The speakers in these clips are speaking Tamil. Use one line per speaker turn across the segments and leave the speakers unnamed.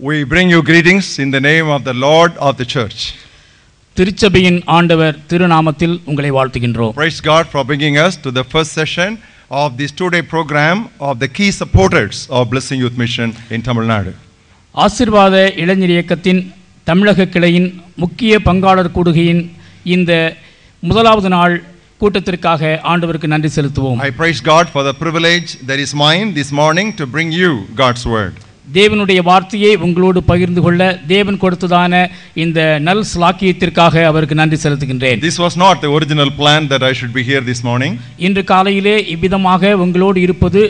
We bring you greetings in the name of the Lord of the church.
திருச்சபையின் ஆண்டவர் திருநாமத்தில் உங்களை வாழ்த்துகின்றோம்.
Praise God for bringing us to the first session of this two-day program of the key supporters of Blessing Youth Mission in Tamil Nadu.
ஆசீர்வாத இளைஞர் இயக்கத்தின் தமிழக கிளையின் முக்கிய பங்காளர் கூடுகையின் இந்த முதலாவது நாள் கூட்டத்திற்காக ஆண்டவருக்கு நன்றி செலுத்துவோம்.
I praise God for the privilege that is mine this morning to bring you God's word.
தேவனுடைய வார்த்தையை உங்களோடு பகிர்ந்து கொள்ள தேவன் கொடுத்ததான இந்த நல் ஸ்லாக்கியத்திற்காக அவருக்கு நன்றி செலுத்துகின்றேன்.
This was not the original plan that I should be here this morning.
இன்று காலையிலே இவ்விதமாக உங்களோடு இருப்பது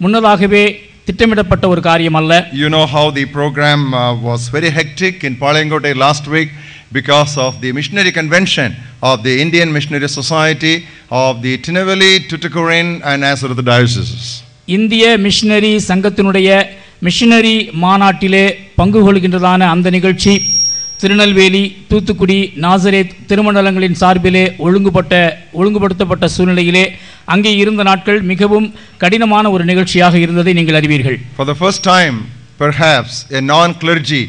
முன்னதாகவே திட்டமிடப்பட்ட ஒரு காரியம் அல்ல.
You know how the program was very hectic in Palangote last week because of the missionary convention of the Indian Missionary Society of the Tinnevelly, Tuticorin and Nazareth dioceses. இந்திய மிஷனரி சங்கத்தினுடைய மிஷனரி மாநாட்டிலே பங்கு கொள்கின்றதான அந்த நிகழ்ச்சி திருநெல்வேலி, தூத்துக்குடி, நாசரேத் திருமண்டலங்களின் சார்பிலே ஒழுங்குபடுத்தப்பட்ட சூழ்நிலையிலே அங்கே இருந்த நாட்கள் மிகவும் கடினமான ஒரு நிகழ்ச்சியாக இருந்ததை நீங்கள் அறிவீர்கள். For the first time, perhaps a non-clergy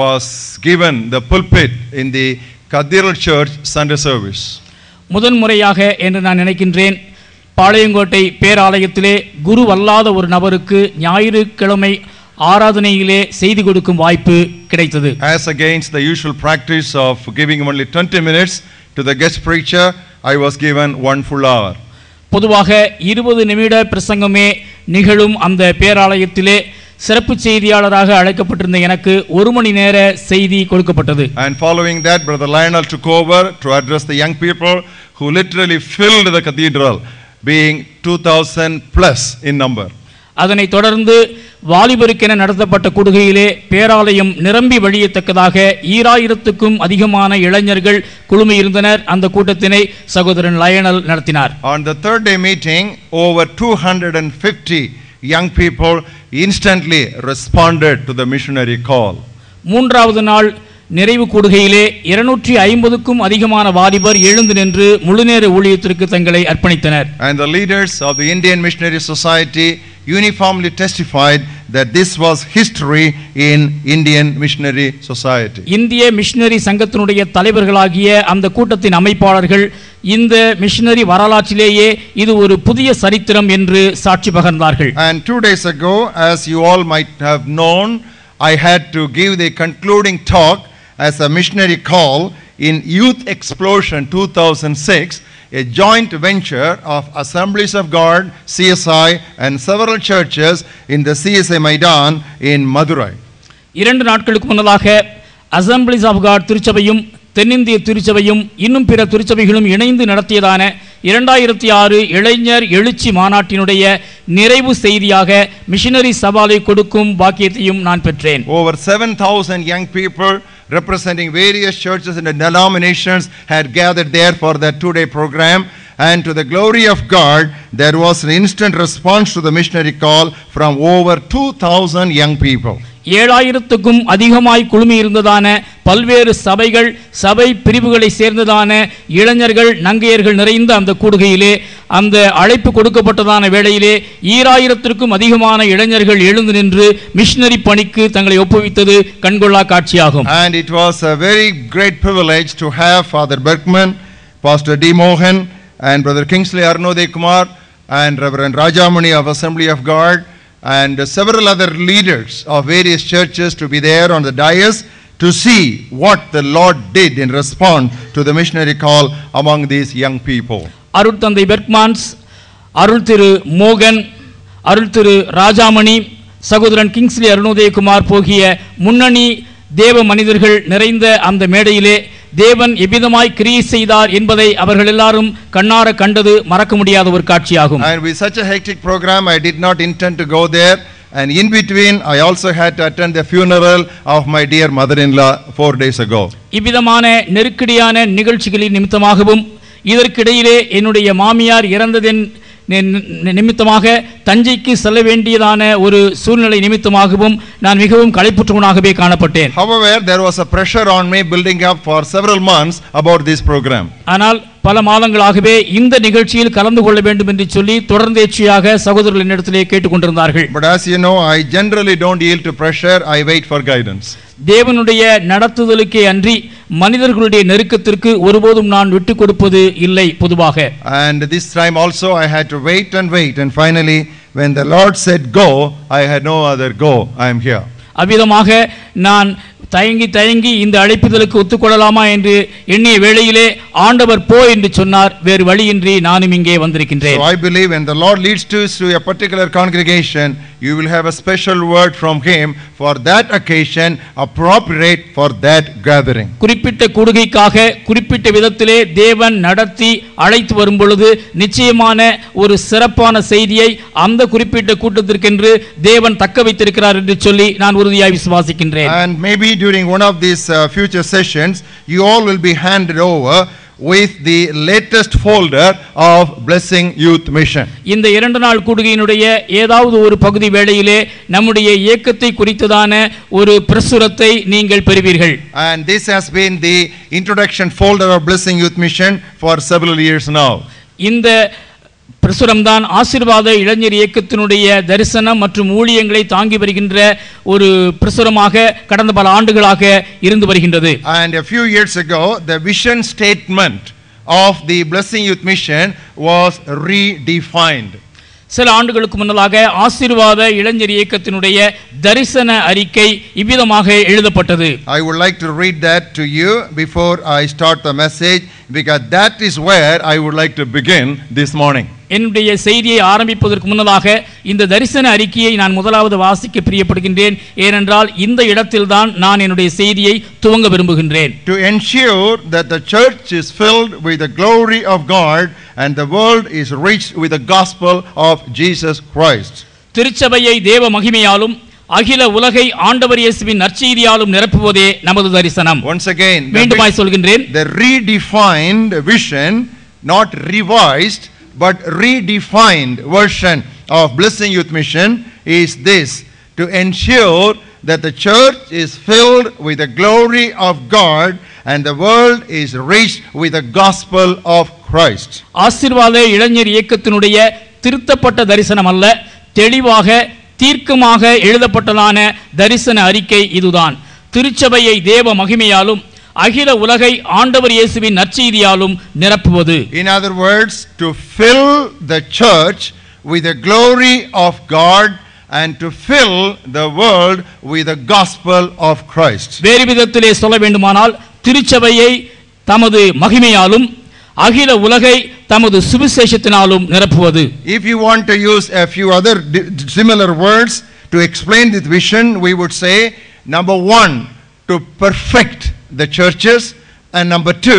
was given the pulpit in the Cathedral Church Sunday service.
முதன்முறையாக என்று நான் நினைக்கின்றேன், பாளையங்கோட்டை பேராலயத்திலே குரு அல்லாத ஒரு நபருக்கு ஞாயிற்றுக்கிழமை ஆராதனையிலே செய்தி கொடுக்கும் வாய்ப்பு கிடைத்தது.
As against the usual practice of giving only 20 minutes to the guest preacher, I was given 1 full hour.
பொதுவாக 20 நிமிட பிரசங்கமே நிகழும் அந்த பேராலயத்திலே சிறப்பு செய்தியாளராக அழைக்கப்பட்டிருந்த எனக்கு 1 மணி நேர செய்தி கொடுக்கப்பட்டது.
And following that, Brother Lionel took over to address the young people who literally filled the cathedral, being 2000 plus in number.
அதனைத் தொடர்ந்து வாலிபருக்கென நடத்தப்பட்ட கூடுகையிலே பேராலயம் நிரம்பி வழியத்தக்கதாக 2000க்கும் அதிகமான இளைஞர்கள் குழுமியிருந்தனர். அந்த கூட்டத்தினை சகோதரன் லயனல் நடத்தினார்.
On the third day meeting, over 250 young people instantly responded to the missionary call.
மூன்றாவது நாள் நிறைவு கூடுகையிலே 250க்கும் அதிகமான வாலிபர் எழுந்து நின்று முழுநேர ஊழியத்திற்கு தங்களை அர்ப்பணித்தனர்.
And the leaders of the Indian Missionary Society uniformly testified that this was history in Indian Missionary Society.
இந்திய மிஷனரி சங்கத்தினுடைய தலைவர்களாகிய அந்த கூட்டத்தின் அமைப்பாளர்கள் இந்த மிஷனரி வரலாற்றிலேயே இது ஒரு புதிய சரித்திரம் என்று சாட்சி பகர்ந்தார்கள்.
And 2 days ago, as you all might have known, I had to give the concluding talk as a missionary call in Youth Explosion 2006, a joint venture of Assemblies of God, CSI and several churches in the CSI Maidan in Madurai. 2
நாட்களுக்கு முன்னதாக அசம்பிளிஸ் ஆஃப் காட் திருச்சபையும் தென்னிந்திய திருச்சபையும் இன்னும் பிற திருச்சபைகளும் இணைந்து நடத்தியதான 2006 இளைஞர் எழுச்சி மாநாட்டினுடைய நிறைவு செய்தியாக மிஷனரி சவாலை கொடுக்கும் பாக்கியத்தையும் நான் பெற்றேன்.
Over 7,000 young people representing various churches and denominations had gathered there for that 2-day program, and to the glory of God there was an instant response to the missionary call from over 2,000 young people.
7000க்கும் அதிகமாய் குழுமி இருந்ததான பல்வேறு சபை பிரிவுகளை சேர்ந்ததான இளைஞர்கள் நங்கையர்கள் நிறைந்த அந்த கூடுகையிலே அந்த அழைப்பு கொடுக்கப்பட்டதான வேளையிலே 2000க்கும் அதிகமான இளைஞர்கள் எழுந்து நின்று மிஷனரி பணிக்கு தங்களை ஒப்புவித்தது கண்கொள்ளா காட்சியாகும்.
And it was a very great privilege to have Father Berkman, Pastor D. Mohan and Brother Kingsley Arunodaya Kumar and Reverend Rajamani of Assembly of God and several other leaders of various churches to be there on the dais to see what the Lord did in response to the missionary call among these young people.
அருள் தந்தை பெர்க்மான்ஸ், அருள் திரு மோகன், அருள் திரு ராஜாமணி, சகோதரன் கிங்ஸ்லி அருணோதய குமார் போகிய முன்னணி தேவ மனிதர்கள் நிறைந்த அந்த மேடையிலே தேவன் எவ்விதமாய் கிரியை செய்தார் என்பதை அவர்கள் எல்லாரும் கண்ணார கண்டது மறக்க முடியாத ஒரு காட்சியாகும்.
And with such a hectic program, I did not intend to go there, and in between I also had to attend the funeral of my dear mother-in-law 4 days ago.
இவ்விதமான நெருக்கடியான நிகழ்ச்சிகளின் நிமித்தமாகவும் இதற்கிடையிலே என்னுடைய மாமியார் இறந்ததின் நிமித்தமாக தஞ்சைக்கு செல்ல வேண்டியதான ஒரு சூழ்நிலை நிமித்தமாகவும் நான் மிகவும் களைப்புற்றவனாகவே காணப்பட்டேன்.
However, there was a pressure on me building up for several months about this program.
ஆனால் பல மாதங்களாகவே இந்த நிகழ்ச்சியில் கலந்து கொள்ள வேண்டும் என்று சொல்லி தொடர்ந்தேச்சியாக சகோதரர்கள் என்னிடத்திலே கேட்டுக்கொண்டிருந்தார்கள்.
But as you know, I generally don't yield to pressure. I wait for guidance.
தேவனுடைய நடத்துதலுக்கே அன்றி மனிதர்களுடைய நெருக்கத்திற்கு ஒருபோதும் நான் விட்டுக் கொடுப்பது இல்லை பொதுவாக.
And this time also I had to wait and wait, and finally when the Lord said go, I had no other go. I am here.
அவ்விதமாக நான் தயங்கி இந்த அழைப்புதலுக்கு ஒத்துக்கொள்ளலாமா என்று எண்ணிய வேளையிலே ஆண்டவர் போ என்று சொன்னார். வேறு வழியின்றி நானும் இங்கே வந்திருக்கின்றேன்.
So I believe when the Lord leads to a particular congregation, you will have a special word from him for that occasion, appropriate for that gathering.
குறிப்பிட்ட கூடுகைக்காக குறிப்பிட்ட விதத்திலே தேவன் நடத்தி அழைத்து வரும் பொழுது நிச்சயமான ஒரு சிறப்பான செய்தியை அந்த குறிப்பிட்ட கூட்டத்திற்கென்று தேவன் தக்க வைத்திருக்கிறார் என்று சொல்லி நான் உறுதியாய் விசுவாசிக்கின்றேன்.
And maybe during one of these future sessions, you all will be handed over with the latest folder of Blessing Youth Mission.
இந்த 2 நாள் கூடுகையினுடைய ஏதாவது ஒரு பகுதி வேளையிலே நம்முடைய இயக்கத்தை குறித்ததான ஒரு பிரசுரத்தை நீங்கள் பெறுவீர்கள்.
And this has been the introduction folder of Blessing Youth Mission for several years now.
இந்த பிரசுரம்தான் ஆசீர்வாத இளைஞர் இயக்கத்தினுடைய தரிசனம் மற்றும் ஊழியங்களை தாங்கி வருகின்ற ஒரு பிரசுரமாக கடந்த பல ஆண்டுகளாக இருந்து வருகின்றது.
And a few years ago, the vision statement of the Blessing Youth Mission was redefined.
சில ஆண்டுகளுக்கு முன்னதாக ஆசீர்வாத இளைஞர் இயக்கத்தினுடைய தரிசன அறிக்கை இவ்விதமாக எழுதப்பட்டது.
I would like to read that to you before I start the message, because that is where I would like to begin this morning.
என்னுடைய செய்தியை ஆரம்பிப்பதற்கு முன்னதாக இந்த தரிசன அறிக்கையை நான் முதலாவது வாசிக்க பிரியப்படுகின்றேன். ஏனென்றால் இந்த இடத்தில்தான் நான் என்னுடைய செய்தியை துவங்க விரும்புகின்றேன்.
To ensure that the church is filled with the glory of God and the world is reached with the gospel of Jesus Christ.
திருச்சபையை தேவ மகிமையாலும் அகில உலகை ஆண்டவர் இயேசுவின் நற்செய்தியாலும் நிரப்புவதே நமது தரிசனம்.
Once again,
மீண்டுமாய் சொல்கின்றேன்,
the redefined vision, not revised but redefined version of Blessing Youth Mission is this: to ensure that the church is filled with the glory of God and the world is reached with the gospel of Christ.
ஆசீர்வாத இளைஞர் இயக்கத்தினுடைய திருத்தப்பட்ட தரிசனம் அல்ல, தெளிவாக தீர்க்கமாக எழுதப்பட்டதான தரிசன அறிக்கை இதுதான். திருச்சபையை தேவ மகிமையாலும் அகில உலகை ஆண்டவர் இயேசுவின் நற்செய்தியாலும் நிரப்புவது.
In other words, to fill the church with the glory of God and to fill the world with the gospel of Christ.
வேறு விதத்திலே சொல்ல வேண்டுமானால் திருச்சபையை தமது மகிமையாலும் அகில உலகை தமது சுவிசேஷத்தினாலும் நிரப்புவது.
If you want to use a few other similar words to explain this vision, we would say, number 1, to perfect the churches, and number 2,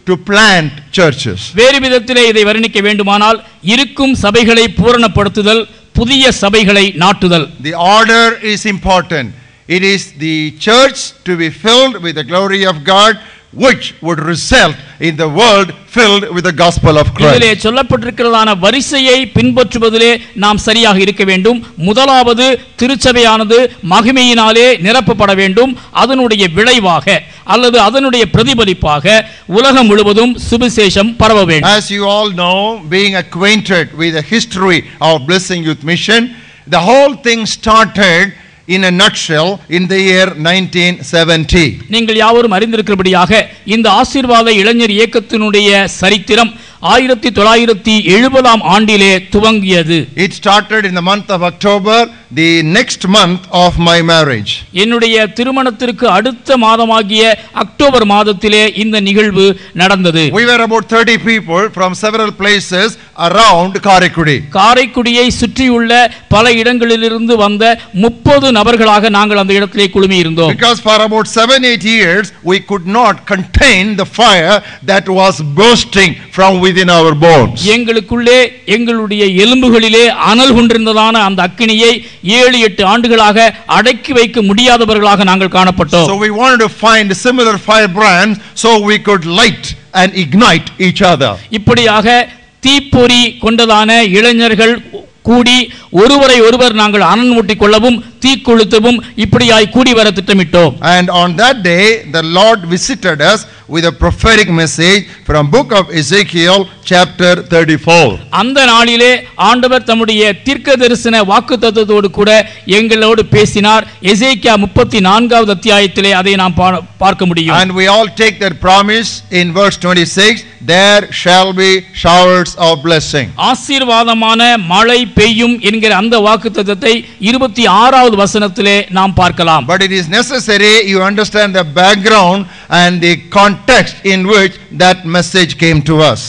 to plant churches.
வேறு விதத்திலே இதை வர்ணிக்க வேண்டுமானால் இருக்கும் சபைகளை பூரணப்படுத்துதல், புதிய சபைகளை நாட்டுதல்.
The order is important. It is the church to be filled with the glory of God, which would result in the world filled with the gospel of Christ.
இதிலே சொல்லப்பட்டிருக்கிறதான வரிசையை பின்பற்றுவதிலே நாம் சரியாக இருக்க வேண்டும். முதலாவது திருச்சபையானது மகிமையினாலே நிரப்பப்பட வேண்டும். அதனுடைய விளைவாக அல்லது அதனுடைய பிரதிபலிப்பாக உலகம் முழுவதும் சுவிசேஷம் பரவ வேண்டும்.
As you all know, being acquainted with the history of Blessing Youth Mission, the whole thing started in a nutshell in the year 1970.
நீங்கள் யாவரும் அறிந்திருக்கிறபடியாக இந்த ஆசீர்வாத இளைஞர் இயக்கத்தினுடைய சரித்திரம் 1970 ஆண்டிலே துவங்கியது.
It started in the month of October, the next month of my marriage.
என்னுடைய திருமணத்திற்கு அடுத்த மாதமாகிய அக்டோபர் மாதத்திலே இந்த நிகழ்வு நடந்தது.
We were about 30 people from several places around Karaikudi.
காரைக்குடியை சுற்றியுள்ள பல இடங்களிலிருந்து வந்த 30 நபர்களாக நாங்கள் அந்த இடத்திலே குழுமி இருந்தோம்.
Because for about 7-8 years we could not contain the fire that was bursting from within our bones.
எங்களுக்குள்ளே எங்களுடைய எலும்புகளிலே அனல் கொண்டிருந்ததான அந்த அக்கினியை 7-8 ஆண்டுகளாக அடக்கி வைக்க முடியாதவர்களாக நாங்கள் காணப்பட்டோம்.
So we wanted to find similar firebrands so we could light and ignite each other.
இப்படியாக தீப்பொறி கொண்டதான இளைஞர்கள் கூடி ஒருவரை ஒருவர் நாங்கள் அனன்மூட்டிக் கொள்ளவும் தீக்குளுத்தவும் இப்படியாய் கூடி வர திட்டமிட்டோம்.
And on that day the Lord visited us with a prophetic message from book of Ezekiel chapter 34.
அந்த நாளிலே ஆண்டவர் தம்முடைய தீர்க்க தரிசன வாக்குத்தத்தத்தோடு கூட எங்களோடு பேசினார். எசேக்கியா 34வது அத்தியாயத்திலே அதை நாம் பார்க்க முடியும்.
And we all take that promise in verse 26, there shall be showers of blessing.
ஆசீர்வாதமான மழை பெய்யும் என்கிற அந்த வாக்குத்தத்தத்தை 26வது வசனத்திலே நாம் பார்க்கலாம்.
But it is necessary you understand the background and the context in which that message came to us.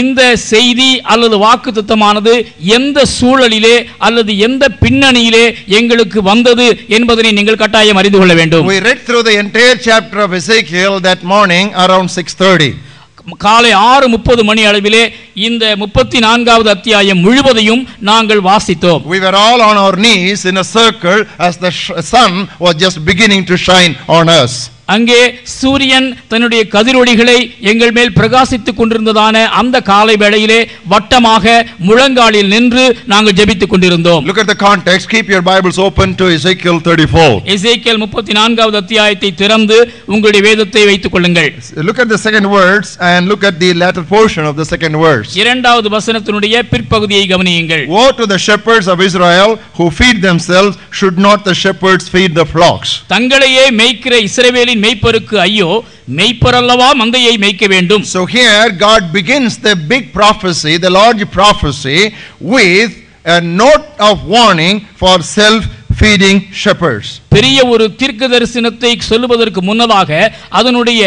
இந்த செய்தி அல்லது வாக்குத்தத்தமானது எந்த சூழலிலே அல்லது எந்த பின்னணியிலே எங்களுக்கு வந்தது என்பதை நீங்கள் கட்டாயம் அறிந்து கொள்ள வேண்டும்.
We read through the entire chapter of Ezekiel that morning around 6:30.
காலை 6:30 மணி அளவிலே இந்த 34வது அத்தியாயம் முழுவதையும் நாங்கள் வாசித்தோம்.
We were all on our knees in a circle as the sun was just beginning to shine on us.
அங்கே சூரியன் தன்னுடைய கதிரொளிகளை எங்கள் மேல் பிரகாசித்துக் கொண்டிருந்ததான அந்த காலை வேளையிலே வட்டமாக முழங்காலில் நின்று நாங்கள் ஜெபித்துக் கொண்டிருந்தோம்.
Look at the context. Keep your Bibles open to Ezekiel 34.
எசேக்கியேல் 34வது அத்தியாயத்தை திறந்து உங்களுடைய வேதத்தை வைத்துக் கொள்ளுங்கள்.
Look at the second words and look at the latter portion of the second verse.
இரண்டாவது வசனத்தினுடைய பிற்பகுதியை கவனியுங்கள்.
Woe to the shepherds of Israel who feed themselves, should not the shepherds feed the flocks?
தங்களையே மேய்க்கிற இஸ்ரவேலின் மேய்ப்பருக்கு ஐயோ, மேய்ப்பர் அல்லவா மந்தையை மேய்க்க வேண்டும்.
So here God begins the big prophecy, the large prophecy, with a note of warning for self-feeding shepherds.
பெரிய ஒரு தீர்க்க தரிசனத்தை சொல்லுவதற்கு முன்னதாக அதனுடைய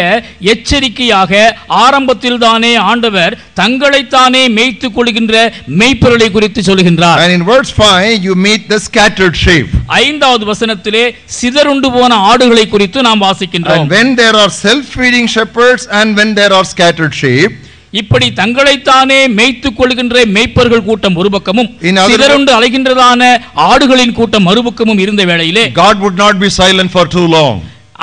எச்சரிக்கையாக ஆரம்பத்தில் தானே ஆண்டவர் தங்களைத்தானே மேய்த்துக் கொள்கின்ற மேய்ப்பர்களை குறித்து சொல்கின்றார்.
And in verse 5 you meet the scattered sheep.
5வது வசனத்திலே சிதறுண்டு போன ஆடுகளை குறித்து நாம் வாசிக்கின்றோம்.
And when there are self-feeding shepherds and when there are scattered sheep,
இப்படி தங்களைத்தானே மேய்த்துக் கொள்கின்ற மேய்ப்பர்கள் கூட்டம் ஒரு பக்கமும் சிதறுண்டு அலைகின்றதான ஆடுகளின் கூட்டம் மறுபக்கமும் இருந்த வேளையிலே
God would not be silent for too long.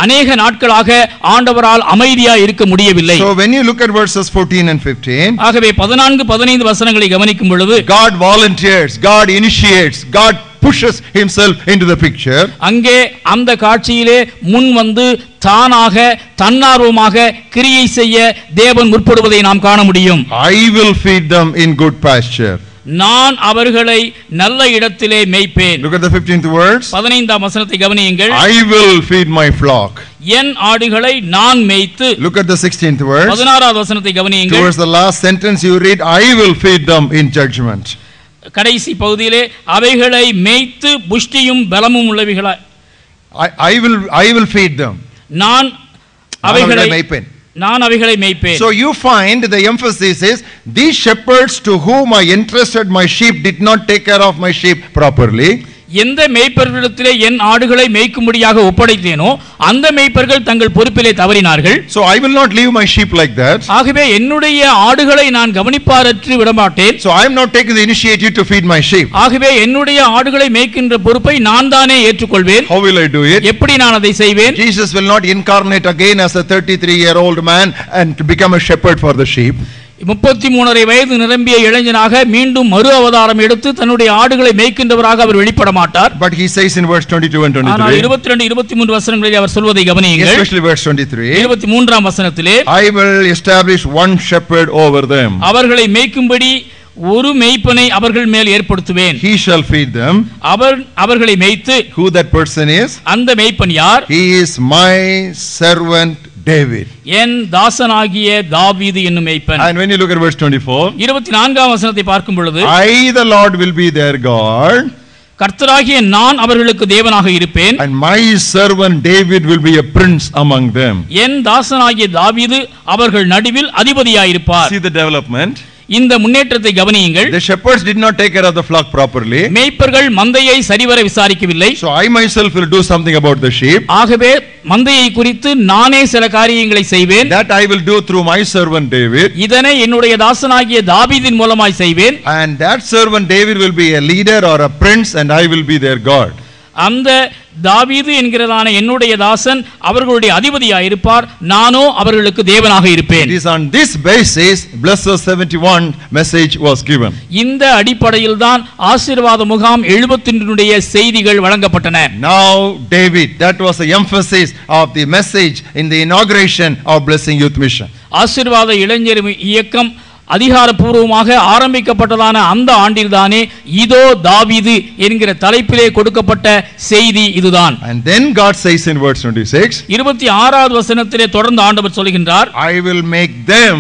அநேக நாட்களாக ஆண்டவரால் அமைதியாக இருக்க முடியவில்லை.
So when you look at verses 14 and 15,
ஆகவே 14-15 வசனங்களை கவனிக்கும் பொழுது
God volunteers, God initiates, God pushes himself into the picture.
அங்கே அந்த காட்சியிலே முன் வந்து தானாக தன்னார்வமாக கிரியை செய்ய தேவன் முற்படுவதை நாம் காண முடியும்.
I will feed them in good pasture.
நான் அவர்களை நல்ல இடத்திலே மேய்ப்பேன்.
Look at the 15th verse.
15ஆம் வசனத்தை கவனியுங்கள்.
I will feed my flock.
என் ஆடுகளை நான் மேய்த்து.
Look at the 16th verse.
16ஆவது வசனத்தை கவனியுங்கள்.
Towards the last sentence you read, I will feed them in judgment.
கடைசி பகுதியிலே அவைகளை மேய்த்து புஷ்டியும் பலமும் உள்ளவைகளாய்
I will feed them.
நான் அவைகளை மேய்ப்பேன்.
So you find the emphasis is these shepherds to whom I entrusted my sheep did not take care of my sheep properly.
எந்த மேய்ப்பர்களிடத்திலே என் ஆடுகளை மேய்க்கும்படியாக ஒப்படைத்தேனோ அந்த மேய்ப்பர்கள் தங்கள் பொறுப்பிலே தவறினார்கள்.
So I will not leave my sheep like that.
ஆகவே என்னுடைய ஆடுகளை நான் கவனிப்பாரற்று விடமாட்டேன்.
So I am not taking the initiative to feed my sheep.
ஆகவே என்னுடைய ஆடுகளை மேய்க்கின்ற பொறுப்பை நான் தானே ஏற்றுக்கொள்வேன்.
How will I do it?
எப்படி நான் அதை செய்வேன்?
Jesus will not incarnate again as a 33-year-old man and to become a shepherd for the sheep.
33 வயது நிரம்பிய இளைஞனாக மீண்டும் மறு அவதாரம் எடுத்து தன்னுடைய ஆடுகளை மேய்க்கின்றவராக அவர் வெளிப்பட மாட்டார்.
But he says in verse 22 and 23.
ஆனால் 22-23 வசனங்களில் அவர் சொல்வதை கவனியுங்கள்.
Especially verse 23.
23ஆம் வசனத்திலே
I will establish one shepherd over them.
அவர்களை மேய்க்கும்படி ஒரு மேய்ப்பனை அவர்கள் மேல் ஏற்படுத்துவேன்.
He shall feed them.
அவர்களை மேய்த்து.
Who that person is?
அந்த மேய்ப்பன் யார்?
He is my servant David.
என் தாசனாகிய தாவீது என்னும் மேய்ப்பன்.
And when you look at verse 24,
24ஆம் வசனத்தை பார்க்கும் பொழுது
I the Lord will be their God.
கர்த்தராகிய நான் அவர்களுக்கு தேவனாக இருப்பேன்.
And my servant David will be a prince among them.
என் தாசனாகிய தாவீது அவர்கள் நடுவில் அதிபதியாயிருப்பார்.
See the development.
இந்த முன்னேற்றத்தை கவனியுங்கள்.
The shepherds did not take care of the flock properly.
மேய்ப்பர்கள் மந்தையை சரிவர விசாரிக்கவில்லை.
So I myself will do something about the sheep.
ஆகவே மந்தையை குறித்து நானே சில காரியங்களை செய்வேன்.
That I will do through my servant David.
இதனை என்னுடைய தாசனாகிய தாவீதின் மூலமாய் செய்வேன்.
And that servant David will be a leader or a prince and I will be their God.
அந்த தாவீது என்கிறதான என்னுடைய தாசன் அவர்களுடைய அதிபதியாயிருப்பார், நானோ அவர்களுக்கு தேவனாக இருப்பேன்.
It is on this basis Blessed 71 message was given.
இந்த அடிப்படையில் தான் ஆசீர்வாத முகாம் 71 செய்திகள் வழங்கப்பட்டன.
Now David, that was the emphasis of the message in the inauguration of Blessing Youth Mission.
ஆசீர்வாத இளைஞர் இயக்கம் அதிகாரப்பூர்வமாக ஆரம்பிக்கப்பட்டதான அந்த ஆண்டில்தானே இதோ தாவீது என்கிற தலைப்பிலே கொடுக்கப்பட்ட செய்தி இதுதான்.
And then God says in verse 26,
26வது வசனத்திலே தொடர்ந்து ஆண்டவர் சொல்கின்றார்,
I will make them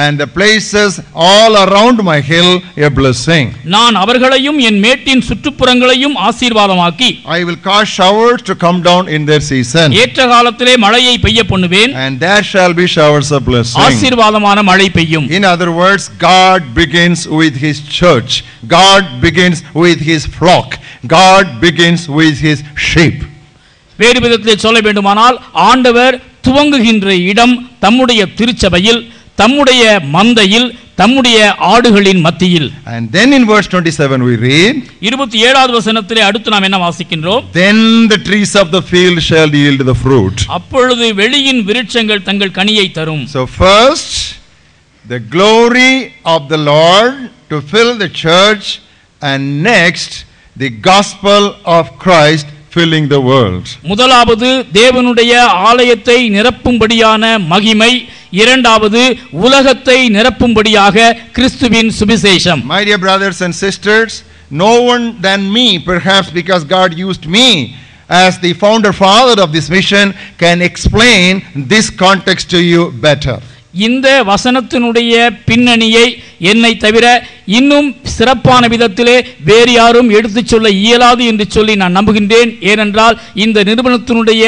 and the places all around my hill a blessing.
நான் அவர்களையும் என் மேட்டின் சுற்றுப்புறங்களையும் ஆசீர்வாதமாக்கி,
I will cause showers to come down in their season.
ஏற்ற காலத்திலே மழையை பெய்ய பண்ணுவேன்,
And there shall be showers of blessing.
ஆசீர்வாதமான மழை பெய்யும்.
In other words, God begins with his church. God begins with his flock. God begins with his sheep.
வேறு விதத்திலே சொல்ல வேண்டுமானால் ஆண்டவர் துவங்குகின்ற இடம் தம்முடைய திருச்சபையில், தம்முடைய மந்தையில், தம்முடைய ஆடுகளின் மத்தியில்.
And then in verse 27 we read,
27வது வசனத்திலே அடுத்து நாம் என்ன வாசிக்கின்றோம்?
Then the trees of the field shall yield the fruit.
அப்பொழுது வெளியின் விருட்சங்கள் தங்கள் கனியை தரும்.
So first, the glory of the Lord to fill the church, and next the gospel of Christ filling the world.
முதலாவது தேவனுடைய ஆலயத்தை நிரப்பும்படியான மகிமை, இரண்டாவது உலகத்தை நிரப்பும்படியாக கிறிஸ்துவின் சுவிசேஷம்.
My dear brothers and sisters, no one than me, perhaps because God used me as the founder father of this mission, can explain this context to you better.
இந்த வசனத்தினுடைய பின்னணியை என்னை தவிர இன்னும் சிறப்பான விதத்திலே வேறு யாரும் எடுத்துச் சொல்ல இயலாது என்று சொல்லி நான் நம்புகின்றேன். ஏனென்றால் இந்த நிறுவனத்தினுடைய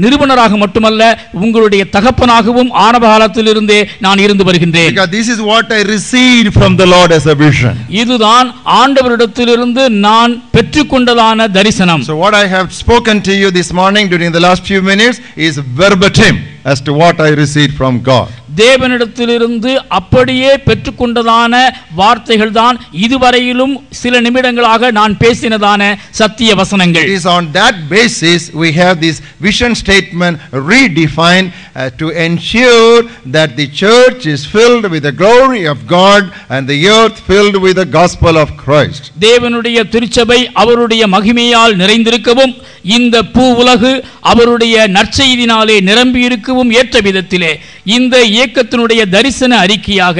நிறுவனராக மட்டுமல்ல, உங்களுடைய தகப்பனாகவும் ஆரம்ப காலத்திலிருந்தே நான் இருந்து வருகின்றேன்.
Because this is what I received from the Lord as a vision.
இதுதான் ஆண்டவரிடத்திலிருந்து நான் பெற்றுக்கொண்டதான தரிசனம்.
So what I have spoken to you this morning during the last few minutes is verbatim as to what I received from God.
தேவனிடத்திலிருந்து அப்படியே பெற்றுக்கொண்டதான வார்த்தைகள் தான் இதுவரையிலும் சில நிமிடங்களாக நான் பேசினதான சத்திய வசனங்கள்.
It is on that basis we have this vision statement redefined to ensure that the church is filled with the glory of God and the earth filled with the gospel of Christ.
தேவனுடைய திருச்சபை அவருடைய மகிமையால் நிறைந்திருக்கவும், இந்த பூ உலகு அவருடைய நற்செய்தினாலே நிரம்பி இருக்கவும் ஏற்ற விதத்திலே இந்த இயக்கத்தினுடைய தரிசன அறிக்கையாக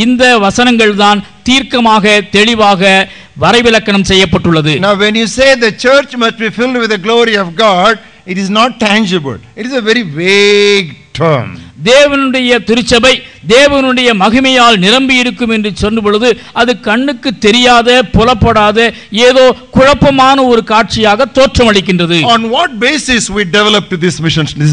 இந்த வசனங்கள் தான் தீர்க்கமாக தெளிவாக வரைவிலக்கணம் செய்யப்பட்டுள்ளது.
Now when you say the church must be filled with the glory of God, it is not tangible. It is a very vague term.
தேவனுடைய திருச்சபை தேவனுடைய மகிமையால் நிரம்பி இருக்கும் என்று சொன்ன பொழுது அது கண்ணுக்கு தெரியாத, புலப்படாத, ஏதோ குழப்பமான ஒரு காட்சியாக தோற்றமளிக்கின்றது.
On what basis we developed this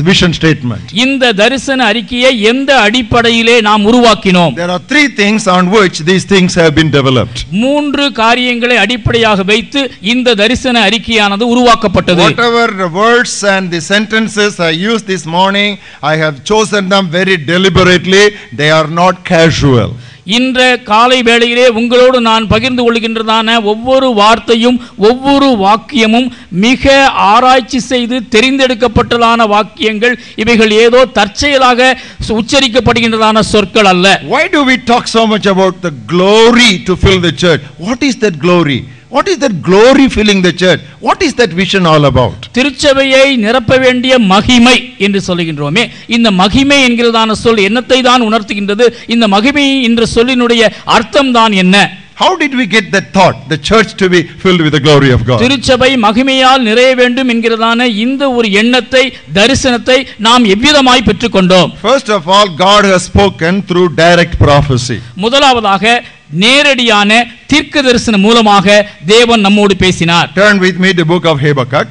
vision statement?
இந்த தரிசன அறிக்கையை எந்த அடிப்படையிலே நாம் உருவாக்கினோம்?
There are three things on which these things have been developed.
மூன்று காரியங்களை அடிப்படையாக வைத்து இந்த தரிசன அறிக்கையானது உருவாக்கப்பட்டது.
Whatever the words and the sentences I used this morning, I have chosen them very deliberately. They are not casual.
இன்ற காலை வேளையிலே உங்களோடு நான் பகிர்ந்து கொள்கின்றதான ஒவ்வொரு வார்த்தையும் ஒவ்வொரு வாக்கியமும் மிக ஆராய்ச்சி செய்து தெரிந்தெடுக்கப்பட்டதான வாக்கியங்கள். இவைகள் ஏதோ தற்செயலாக உச்சரிக்கப்படுகின்றதான சொற்கள் அல்ல.
Why do we talk so much about the glory to fill the church? What is that glory? What is that glory filling the church? What is that vision all about?
திருச்சபையை நிரப்ப வேண்டிய மகிமை என்று சொல்லுகின்றோமே, இந்த மகிமை என்கிறதான சொல் என்னத்தை தான் உணர்த்துகின்றது? இந்த மகிமை என்ற சொல்லினுடைய அர்த்தம் தான் என்ன?
How did we get that thought, the church to be filled with the glory of God?
திருச்சபை மகிமையால் நிறைய வேண்டும் என்கிறதான இந்த ஒரு எண்ணத்தை, தரிசனத்தை நாம் எவ்விதமாய் பெற்றுக்கொண்டோம்?
First of all, God has spoken through direct prophecy.
முதலாவதாக நேரடியான தீர்க்க தரிசனம் மூலமாக தேவன் நம்மோடு பேசினார்.
Turn with me to book of Habakkuk,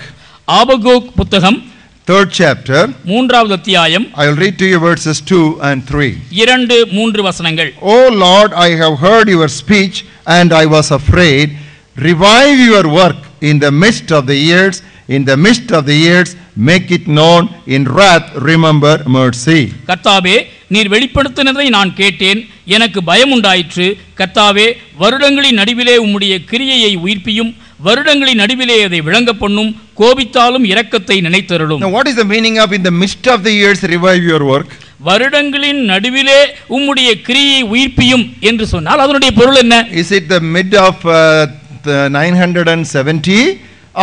Habakkuk புத்தகம்
3rd chapter.
3வது அத்தியாயம்.
I will read to you verses 2 and 3.
2-3 வசனங்கள்.
O Lord, I have heard your speech and I was afraid. Revive your work in the midst of the years. In the midst of the years, make it known. In wrath, remember mercy.
கர்த்தாவே, நீர் வெளிப்படுத்தினதை நான் கேட்டேன், எனக்கு பயம் உண்டாயிற்று. கர்த்தாவே, வருடங்களின் நடுவிலே உம்முடைய கிரியையை உயிர்ப்பியும், வருடங்களின் நடுவிலே அதை விளங்க பண்ணும், கோபித்தாலும் இரக்கத்தை நினைத்தருளும்.
Now what is the meaning of in the midst of the years revive your work?
வருடங்களின் நடுவிலே உம்முடைய கிரியை உயிர்ப்பியும் என்று சொன்னால் அதனுடைய பொருள் என்ன?
Is it the mid of 970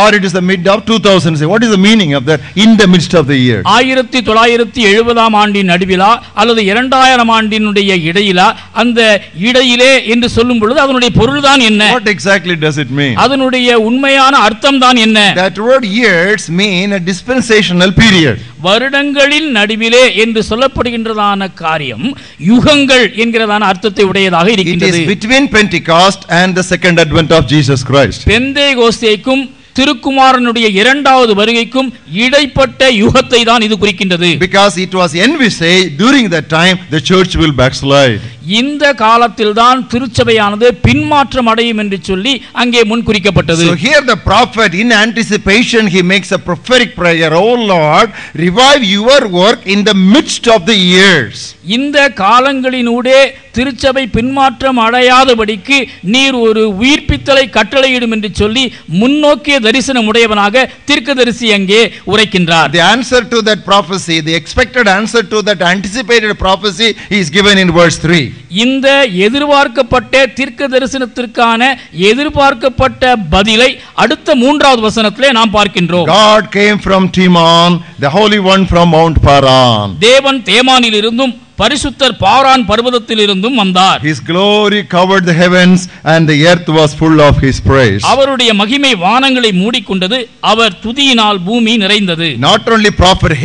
or it is the mid of 2000? What is the meaning of that in the midst of the year?
1970 ஆண்டின் நடுவிலா அல்லது 2000 ஆண்டினுடைய இடையிலா, அந்த இடையிலே என்று சொல்லும் பொழுது அதனுடைய பொருள் தான் என்ன?
What exactly does it mean?
அதனுடைய உண்மையான அர்த்தம் தான் என்ன?
That word years mean a dispensational period.
வருடங்களின் நடுவிலே என்று சொல்லப்படுகின்றதான காரியம் யுகங்கள் என்கிறதான அர்த்தத்தை உடையதாக
It
இருக்கின்றது.
is between Pentecost and the second advent of Jesus Christ.
பெந்தேகோஸ்தேக்கும் திருக்குமாரனுடைய இரண்டாவது வருகைக்கும் இடைப்பட்ட யுகத்தை தான் இது குறிக்கின்றது.
Because it was envisaged during that time the church will backslide.
இந்த காலத்தில் தான் திருச்சபையானது பின்மாற்றம் அடையும் என்று சொல்லி அங்கே முன்குறிக்கப்பட்டது.
So here the prophet in anticipation he makes a prophetic prayer, oh Lord, revive your work in the midst of the years.
இந்த காலங்களினூடே திருச்சபை பின்மாற்றம் அடையாதபடிக்கு நீர் ஒரு உயிர்ப்பித்தலை கட்டளையிடும் என்று சொல்லி முன்னோக்கிய தரிசனம் உடையவனாக தீர்க்கதரிசி அங்கே உரைக்கின்றார்.
The answer to that prophecy, the expected answer to that anticipated prophecy is given in verse 3.
இந்த எதிர்பார்க்கப்பட்ட தீர்க்க தரிசனத்திற்கான எதிர்பார்க்கப்பட்ட பதிலை அடுத்த 3வது வசனத்திலே நாம் பார்க்கின்றோம்.
God came from Teman, the Holy One from Mount Paran.
தேவன் தேமானில் இருந்தும் பரிசுத்தர் பாரான் பர்வதத்தில் இருந்தும் வந்தார்.
His glory covered the heavens and the earth was full of his praise.
அவருடைய மகிமை வானங்களை மூடிக்கொண்டது, அவர் துதியினால் பூமி நிறைந்தது.
Not only prophet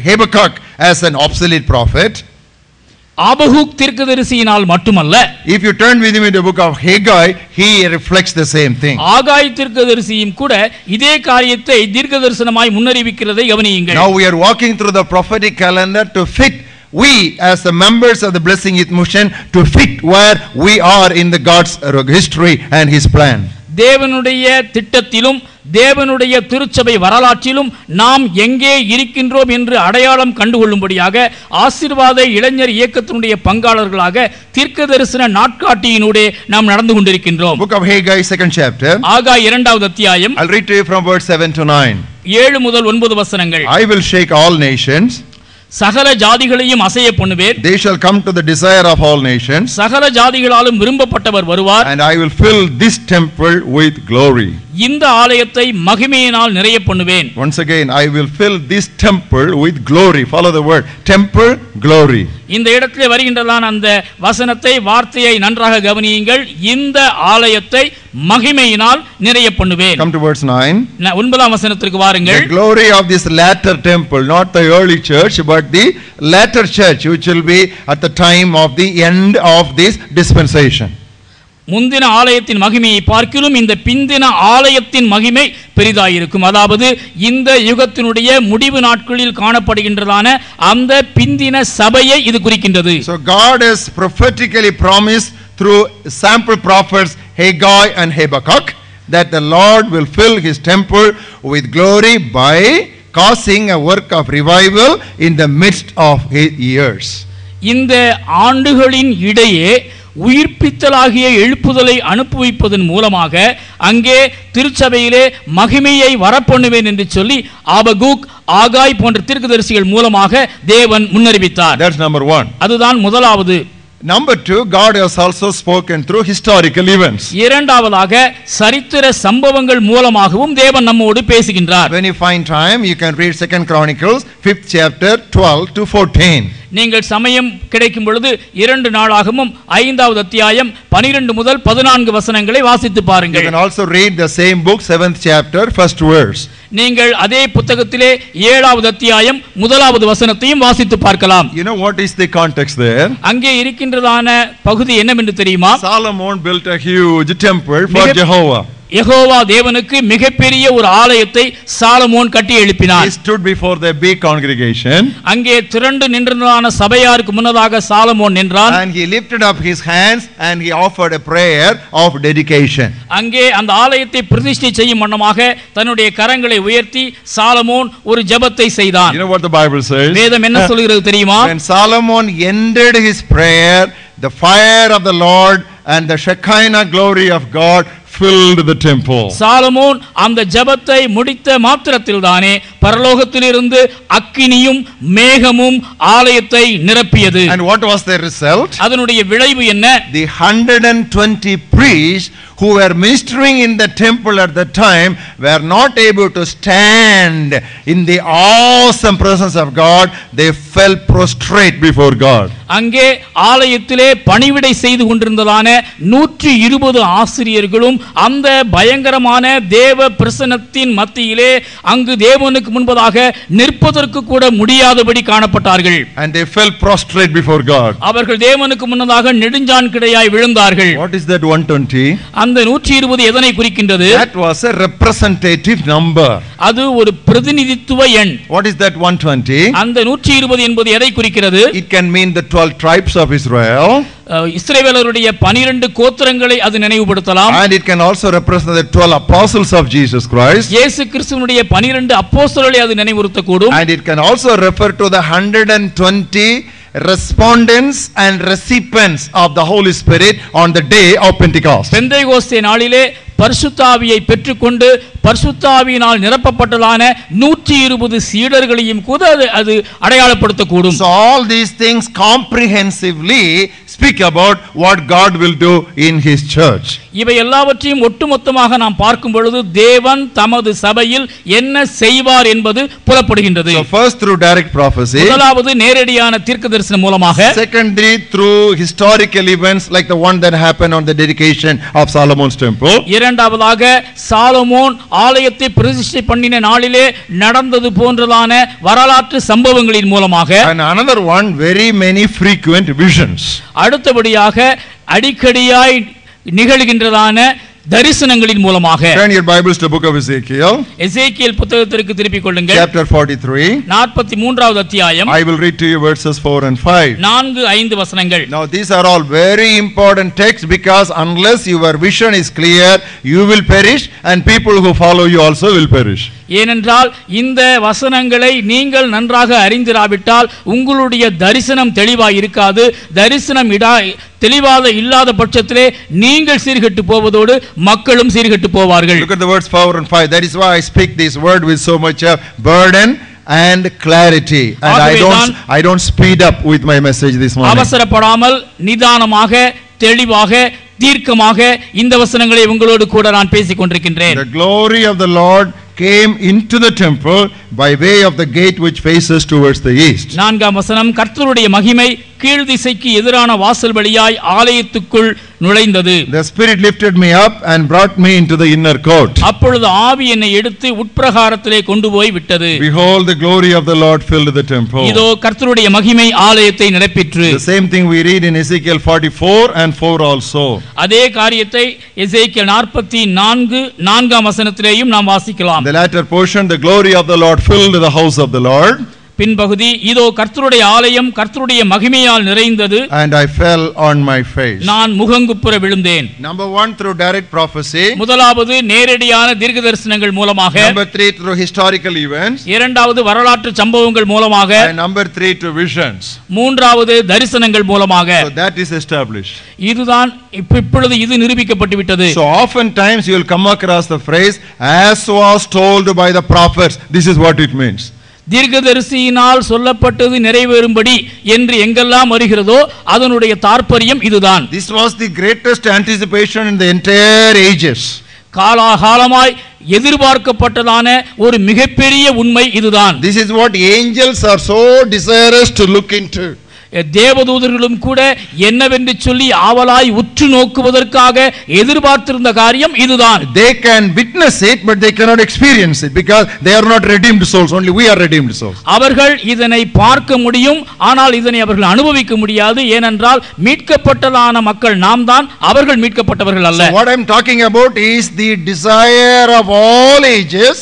Habakkuk as an obsolete prophet.
Habakkuk தீர்க்கதரிசியினால் மட்டுமல்ல.
If you turn with me to the book of Haggai, he reflects the same thing.
ஆகாய் தீர்க்கதரிசியும் கூட இதே காரியத்தை தீர்க்கதரிசனமாய் முன்னறிவிக்கிறதை கவனியுங்கள்.
Now we are walking through the prophetic calendar to fit, we as the members of the Blessing Youth Mission, to fit where we are in the God's history and his plan.
தேவனுடைய திட்டத்திலும் தேவனுடைய திருச்சபை வரலாற்றிலும் நாம் எங்கே இருக்கின்றோம் என்று அடையாளம் கண்டுகொள்ளும்படியாக ஆசீர்வாத இளைஞர் இயக்கத்தினுடைய பங்காளர்களாக தீர்க்கதரிசன நாட்காட்டியினூடே நாம் நடந்து கொண்டிருக்கின்றோம்.
Book of Haggai, 2nd chapter.
ஆகாய் 2வது அத்தியாயம்.
I'll read to you from verse 7 to 9.
7 முதல் 9 வசனங்கள்.
I will shake all nations.
சகல ஜாதிகளையும் அசைய பண்ணுவேன்.
They shall come to the desire of all nations.
சகல ஜாதிகளாலும் விரும்பப்பட்டவர் வருவார்.
And I will fill this temple with glory.
இந்த ஆலயத்தை மகிமையினால் நிறைய பண்ணுவேன்.
Once again, I will fill this temple with glory. Follow the word. Temple, glory.
இந்த இடத்திலே வருகின்றதான அந்த வசனத்தை, வார்த்தையை நன்றாக கவனியுங்கள். இந்த ஆலயத்தை மகிமையினால் நிறைய பண்ணுவேன்.
Come to verse 9.
9ஆம் வசனத்திற்கு வாருங்கள்.
The glory of this latter temple, not the early church, but the latter church, which will be at the time of the end of this dispensation.
முந்தின ஆலயத்தின் மகிமையை பார்க்கிலும் இந்த பிந்தின ஆலயத்தின் மகிமை பெரிதாயிருக்கும். அதாவது இந்த யுகத்தினுடைய முடிவு நாட்களில் காணப்படுகின்றதான அந்த பிந்தின சபையை இது குறிக்கின்றது.
So God has prophetically promised through sample prophets Haggai and Habakkuk that the Lord will fill his temple with glory by causing a work of revival in the midst of his years.
இந்த ஆண்டுகளின் இடையே உயிர்ப்பித்தலாகிய எழுப்புதலை அனுப்புவிப்பதன் மூலமாக அங்கே திருச்சபையிலே மகிமையை வரப்பண்ணுவேன் என்று சொல்லி ஆபகுக், ஆகாய் போன்ற தீர்க்கதரிசிகள் மூலமாக தேவன் முன்னறிவித்தார்.
That's number 1.
அதுதான் முதலாவது.
Number 2, God has also spoken through historical events.
இரண்டாவதாக சரித்திர சம்பவங்கள் மூலமாகவும் தேவன் நம்மோடு பேசுகின்றார்.
When you find time, you can read 2nd Chronicles 5th chapter 12 to 14.
நீங்கள் சமயம் கிடைக்கும் பொழுது 2 நாளாகமும் 5வது அத்தியாயம் 12 முதல் 14 வசனங்களை வாசித்து பாருங்கள்.
You can also read the same book 7th chapter 1st verse.
நீங்கள் அதே புத்தகத்திலே 7வது அத்தியாயம் 1வது வசனத்தையும் வாசித்து பார்க்கலாம்.
You know what is the context there?
அங்கே இருக்கின்றதான பகுதி என்னவென்று தெரியுமா?
Solomon built a huge temple for Jehovah.
Jehovah தேவனுக்கு மிகப்பெரிய ஒரு ஆலயத்தை சாலமோன் கட்டி எழுப்பினார்.
He stood before the big congregation.
அங்கே திரண்டு நின்றதான சபையாருக்கு முன்னதாக சாலமோன் நின்றான்.
And he lifted up his hands and he offered a prayer of dedication.
அங்கே அந்த ஆலயத்தை பிரதிஷ்டை செய்யும் வண்ணமாக தன்னுடைய கரங்களை உயர்த்தி சாலமோன் ஒரு ஜெபத்தை செய்தான்.
You know what the Bible says?
வேதம் என்ன சொல்கிறது தெரியுமா?
When Solomon ended his prayer, the fire of the Lord and the Shekinah glory of God filled the temple.
Solomon அந்த ஜெபத்தை முடித்த மாத்திரத்தில்தானே பரலோகத்திலிருந்து அக்கினியும் மேகமும் ஆலயத்தை நிரப்பியது.
And what was the result?
அதனுடைய விளைவு என்ன?
The 120 priests who were ministering in the temple at the time were not able to stand in the awesome presence of God. They fell prostrate before God.
அங்கே ஆலயத்திலே பணிவிடை செய்து கொண்டிருந்ததான 120 ஆசிரியர்களும் அந்த பயங்கரமான தேவ பிரசன்னத்தின் மத்தியிலே அங்கு தேவனுக்கு முன்பதாக நிற்பதற்கு கூட முடியாதபடி காணப்பட்டார்கள்.
And they fell prostrate before God.
அவர்கள் தேவனுக்கு முன்னதாக நெடுஞ்சான் கிடையாய் விழுந்தார்கள்.
What is that 120?
அந்த 120 எதனை குறிக்கின்றது?
That was a representative number.
அது ஒரு பிரதிநிதித்துவ எண்.
What is that 120?
அந்த 120 என்பது எதை குறிக்கிறது?
It can mean the 12 tribes of Israel.
இஸ்ரவேலருடைய 12 கோத்திரங்களை அது நினைவுபடுத்தலாம்.
And it can also represent the 12 apostles of Jesus Christ.
இயேசு கிறிஸ்துவினுடைய 12 அப்போஸ்தலர்களை அது நினைவுறுத்தக்கூடும்.
And it can also refer to the 120 respondents and recipients of the Holy Spirit on the day of Pentecost.
Pentecost நாளிலே பரிசுத்த ஆவியை பெற்றுக்கொண்டு பரிசுத்த ஆவியினால் நிரப்பப்பட்டதான 120 சீடர்களையும் கூட அது அடையாளப்படுத்தக்கூடும்.
So all these things comprehensively speak about what God will do in his church.
இவை எல்லாவற்றையும் ஒட்டுமொத்தமாக நாம் பார்க்கும் பொழுது தேவன் தமது சபையில் என்ன செய்வார் என்பது புலப்படுகின்றது.
So first through direct prophecy,
முதலாவது நேரடியான தீர்க்கதரிசனம் மூலமாக,
secondly through historical events like the one that happened on the dedication of Solomon's temple,
இரண்டாவதாக சாலமோன் ஆலயத்தை பிரதிஷ்டை பண்ணின நாளிலே நடந்தது போன்றதான வரலாற்று சம்பவங்களின் மூலமாக,
and another one very many frequent visions.
அடுத்தபடியாக அடிக்கடியாய் நிகழ்கின்றதான தரிசனங்களின் மூலமாக.
Turn your Bibles to the book of Ezekiel.
எசேக்கியேல் புத்தகத்திற்கு திருப்பிக் கொள்ளுங்கள்.
Chapter 43.
43வது அத்தியாயம்.
I will read to you verses 4 and 5.
4-5 வசனங்கள்.
Now these are all very important texts because unless your vision is clear, you will perish and people who follow you also will perish.
ஏனென்றால் இந்த வசனங்களை நீங்கள் நன்றாக அறிந்திராவிட்டால் உங்களுடைய தரிசனம் தெளிவாய் இருக்காது. தரிசனம் தெளிவாக இல்லாத பட்சத்திலே நீங்கள் சீர்கெட்டு போவதோடு மக்களும் சீர்கெட்டு போவார்கள்.
Look at the words 4 and 5. That is why I speak this word with so much of burden and clarity, and I don't speed up with my message this morning.
அவசரப்படாமல் நிதானமாக தெளிவாக தீர்க்கமாக இந்த வசனங்களை உங்களோடு கூட நான் பேசிக் கொண்டிருக்கின்றேன்.
The glory of the Lord came into the temple by way of the gate which faces towards the east. 4ஆம்
வசனம், கர்த்தருடைய மகிமை கீழ் திசைக்கு எதிரான வாசல் வழியாய் ஆலயத்துக்குள் நுழைந்தது.
The Spirit lifted me up and brought me into the inner court.
அப்பொழுது ஆவி என்னை எடுத்து உட்பிரகாரத்திலே கொண்டு போய் விட்டது.
Behold, the glory of the Lord filled the temple.
இதோ கர்த்தருடைய மகிமை ஆலயத்தை நிரப்பிற்று.
The same thing we read in Ezekiel 44 and 4 also.
அதே காரியத்தை எசேக்கியேல் 44:4ஆம் வசனத்திலேயும் நாம் வாசிக்கலாம்.
The latter portion, the glory of the Lord filled the house of the Lord.
பின்பகுதி, இதோ கர்த்தருடைய ஆலயம் கர்த்தருடைய மகிமையால் நிறைந்தது.
And I fell on my face.
நான் முகங்குப்புற விழுந்தேன்.
Number 1 through direct prophecy.
முதலாவது நேரடியான தீர்க்கதரிசனங்கள் மூலமாக.
Number 3 through historical events.
இரண்டாவது வரலாற்று சம்பவங்கள் மூலமாக.
And number 3 to visions.
மூன்றாவது தரிசனங்கள் மூலமாக.
So that is established.
இதுதான் இப்பொழுது இது நிரூபிக்கப்பட்டு விட்டது.
So oftentimes you will come across the phrase as was told by the prophets. This is what it means.
தீர்க்கதரிசியினால் சொல்லப்பட்டது நிறைவேறும்படி என்று எங்கெல்லாம் வருகிறதோ அதனுடைய தாற்பயம் இதுதான்.
This was the greatest anticipation in the entire ages.
காலாகாலமாய் எதிர்பார்க்கப்பட்டதான ஒரு மிகப்பெரிய உண்மை இதுதான்.
This is what angels are so desirous to look into.
தேவதூதர்களும் கூட என்னவென்று சொல்லி ஆவலாய் உற்று நோக்குவதற்காக எதிர்பார்த்திருந்த காரியம் இதுதான்.
They can witness it but they cannot experience it because they are not redeemed souls, only we are redeemed souls.
அவர்கள் இதனை பார்க்க முடியும், ஆனால் இதனை அவர்கள் அனுபவிக்க முடியாது. ஏனென்றால் மீட்கப்பட்டதான மக்கள் நாம் தான், அவர்கள் மீட்கப்பட்டவர்கள் அல்ல.
So what I am talking about is the desire of all ages,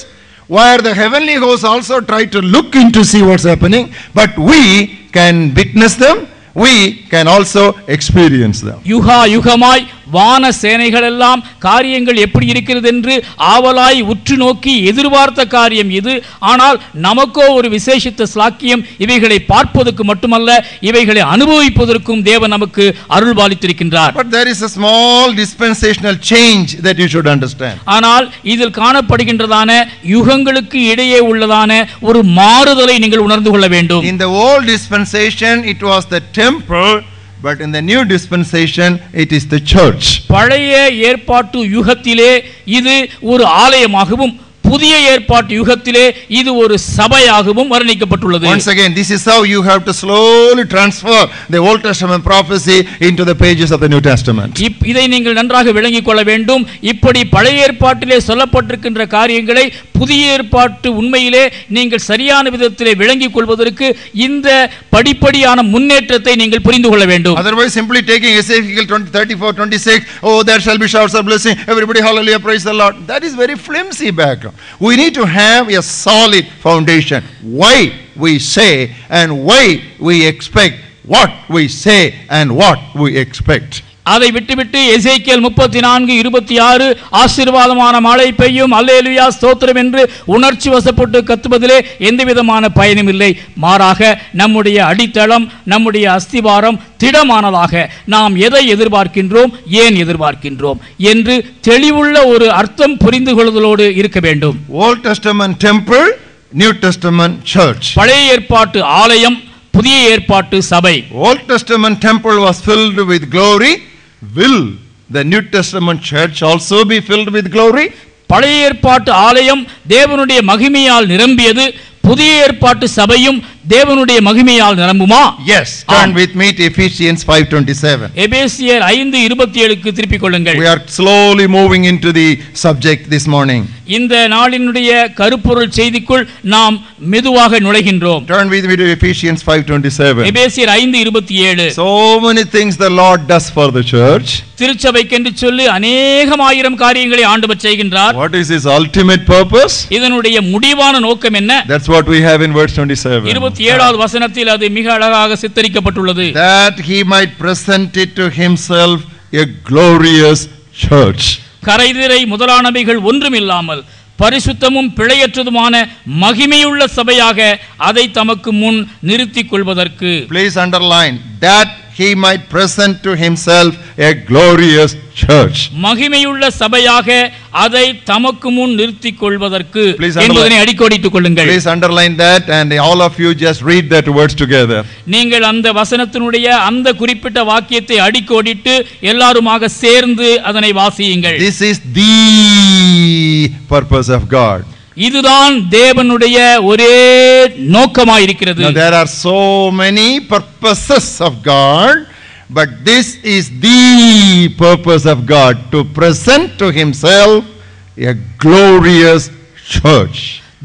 where the heavenly hosts also try to look into see what's happening, but we can witness them, we can also experience them.
யுகா யுகமாய் வான சேனைகள் எல்லாம் காரியங்கள் எப்படி இருக்கிறது என்று ஆவலாய் உற்று நோக்கி எதிர்பார்த்த காரியம் இது. ஆனால் நமக்கோ ஒரு விசேஷித்த ஸ்லாக்கியம், இவைகளை பார்ப்பதற்கு மட்டுமல்ல, இவைகளை அனுபவிப்பதற்கும் தேவன் நமக்கு அருள்பாலித்திருக்கின்றார்.
But there is a small dispensational change that you should understand.
ஆனால் இதில் காணப்படுகின்றதான யுகங்களுக்கு இடையே உள்ளதான ஒரு மாறுதலை நீங்கள் உணர்ந்து கொள்ள வேண்டும்.
In the old dispensation it was the temple, but in the new dispensation it is the church.
பழைய ஏற்பாட்டு யுகத்திலே இது ஒரு ஆலயமாகவும், புதிய ஏற்பாட்டு யுகத்திலே இது ஒரு சபையாகவும் வர்ணிக்கப்பட்டுள்ளது.
Once again, this is how you have to slowly transfer the Old Testament prophecy into the pages of the New Testament.
இதை நீங்கள் நன்றாக விளங்கிக் கொள்ள வேண்டும். இப்படி பழைய ஏற்பாட்டிலே சொல்லப்பட்டிருக்கின்ற காரியங்களை புதிய ஏற்பாட்டு உண்மையிலே நீங்கள் சரியான விதத்திலே விளங்கிக் கொள்வதற்கு இந்த படிப்படியான முன்னேற்றத்தை நீங்கள் புரிந்து கொள்ள வேண்டும்.
Otherwise, simply taking Ezekiel 34:26, oh, there shall be shouts of blessing, everybody hallelujah, praise the Lord. That is very flimsy background. We need to have a solid foundation. Why we say and why we expect what we say and what we expect.
அதை விட்டுவிட்டு எசேக்கியேல் 34:26 ஆசீர்வாதமான மழை பெய்யும், அல்லேலூயா ஸ்தோத்திரம் என்று உணர்ச்சி வசப்பட்டு கத்துவதிலே எந்தவிதமான பயனும் இல்லை. மாறாக நம்முடைய அடித்தளம், நம்முடைய அஸ்திவாரம் திடமானதாக நாம் எதை எதிர்பார்க்கின்றோம், ஏன் எதிர்பார்க்கின்றோம் என்று தெளிவுள்ள ஒரு அர்த்தம் புரிந்து கொள்வதோடு இருக்க வேண்டும்.
Old Testament temple, New Testament church.
பழைய ஏற்பாட்டு ஆலயம், புதிய ஏற்பாட்டு சபை.
Old Testament temple was filled with glory. Will the New Testament church also be filled with glory?
பழைய ஏற்பாட்டு ஆலயம் தேவனுடைய மகிமையால் நிரம்பியது, புதிய ஏற்பாட்டு சபையும் தேவனுடைய மகிமையால் நிரம்புமா?
Yes. Turn with me to Ephesians 5:27.
எபேசியர் 5:27க்கு திருப்பிக் கொள்ளுங்கள்.
We are slowly moving into the subject this morning.
இந்த நாளினுடைய கருப்பொருள் செய்திக்குள் நாம் மெதுவாக நுழைகின்றோம்.
Turn with me to Ephesians 5:27.
எபேசியர் 5:27.
So many things the Lord does for the church.
திருச்சபைக்கென்று சொல்லி அநேகமாயிரம் காரியங்களை ஆண்டவர் செய்கின்றார்.
What is his ultimate purpose?
இதனுடைய முடிவான நோக்கம் என்ன?
That's what we have in verse 27.
27வது வசனத்தில் அது மிக அழகாக சித்தரிக்கப்பட்டுள்ளது.
That he might present it to himself a glorious church.
கரைதிரை முதலானவைகள் ஒன்றுமில்லாமல் பரிசுத்தமும் பிழையற்றதுமான மகிமையுள்ள சபையாக அதை தமக்கு முன் நிறுத்திக் கொள்வதற்கு.
Please underline that he might present to himself a glorious church.
மகிமையுள்ள சபையாக அதை தமக்கு முன் நிறுத்திக் கொள்வதற்கு என்பதனை அடிக்கோடிட்டுக் கொள்ளுங்கள்.
Please underline that and all of you just read that words together.
நீங்கள் அந்த வசனத்தினுடைய அந்த குறிப்பிட்ட வாக்கியத்தை அடிக்கோடிட்டு எல்லாருமாக சேர்ந்து அதனை வாசியுங்கள்.
This is the purpose of God.
இதுதான் தேவனுடைய ஒரே நோக்கமாயிருக்கிறது.
Now there are so many purposes of God, but this is the purpose of God, to present to himself a glorious church.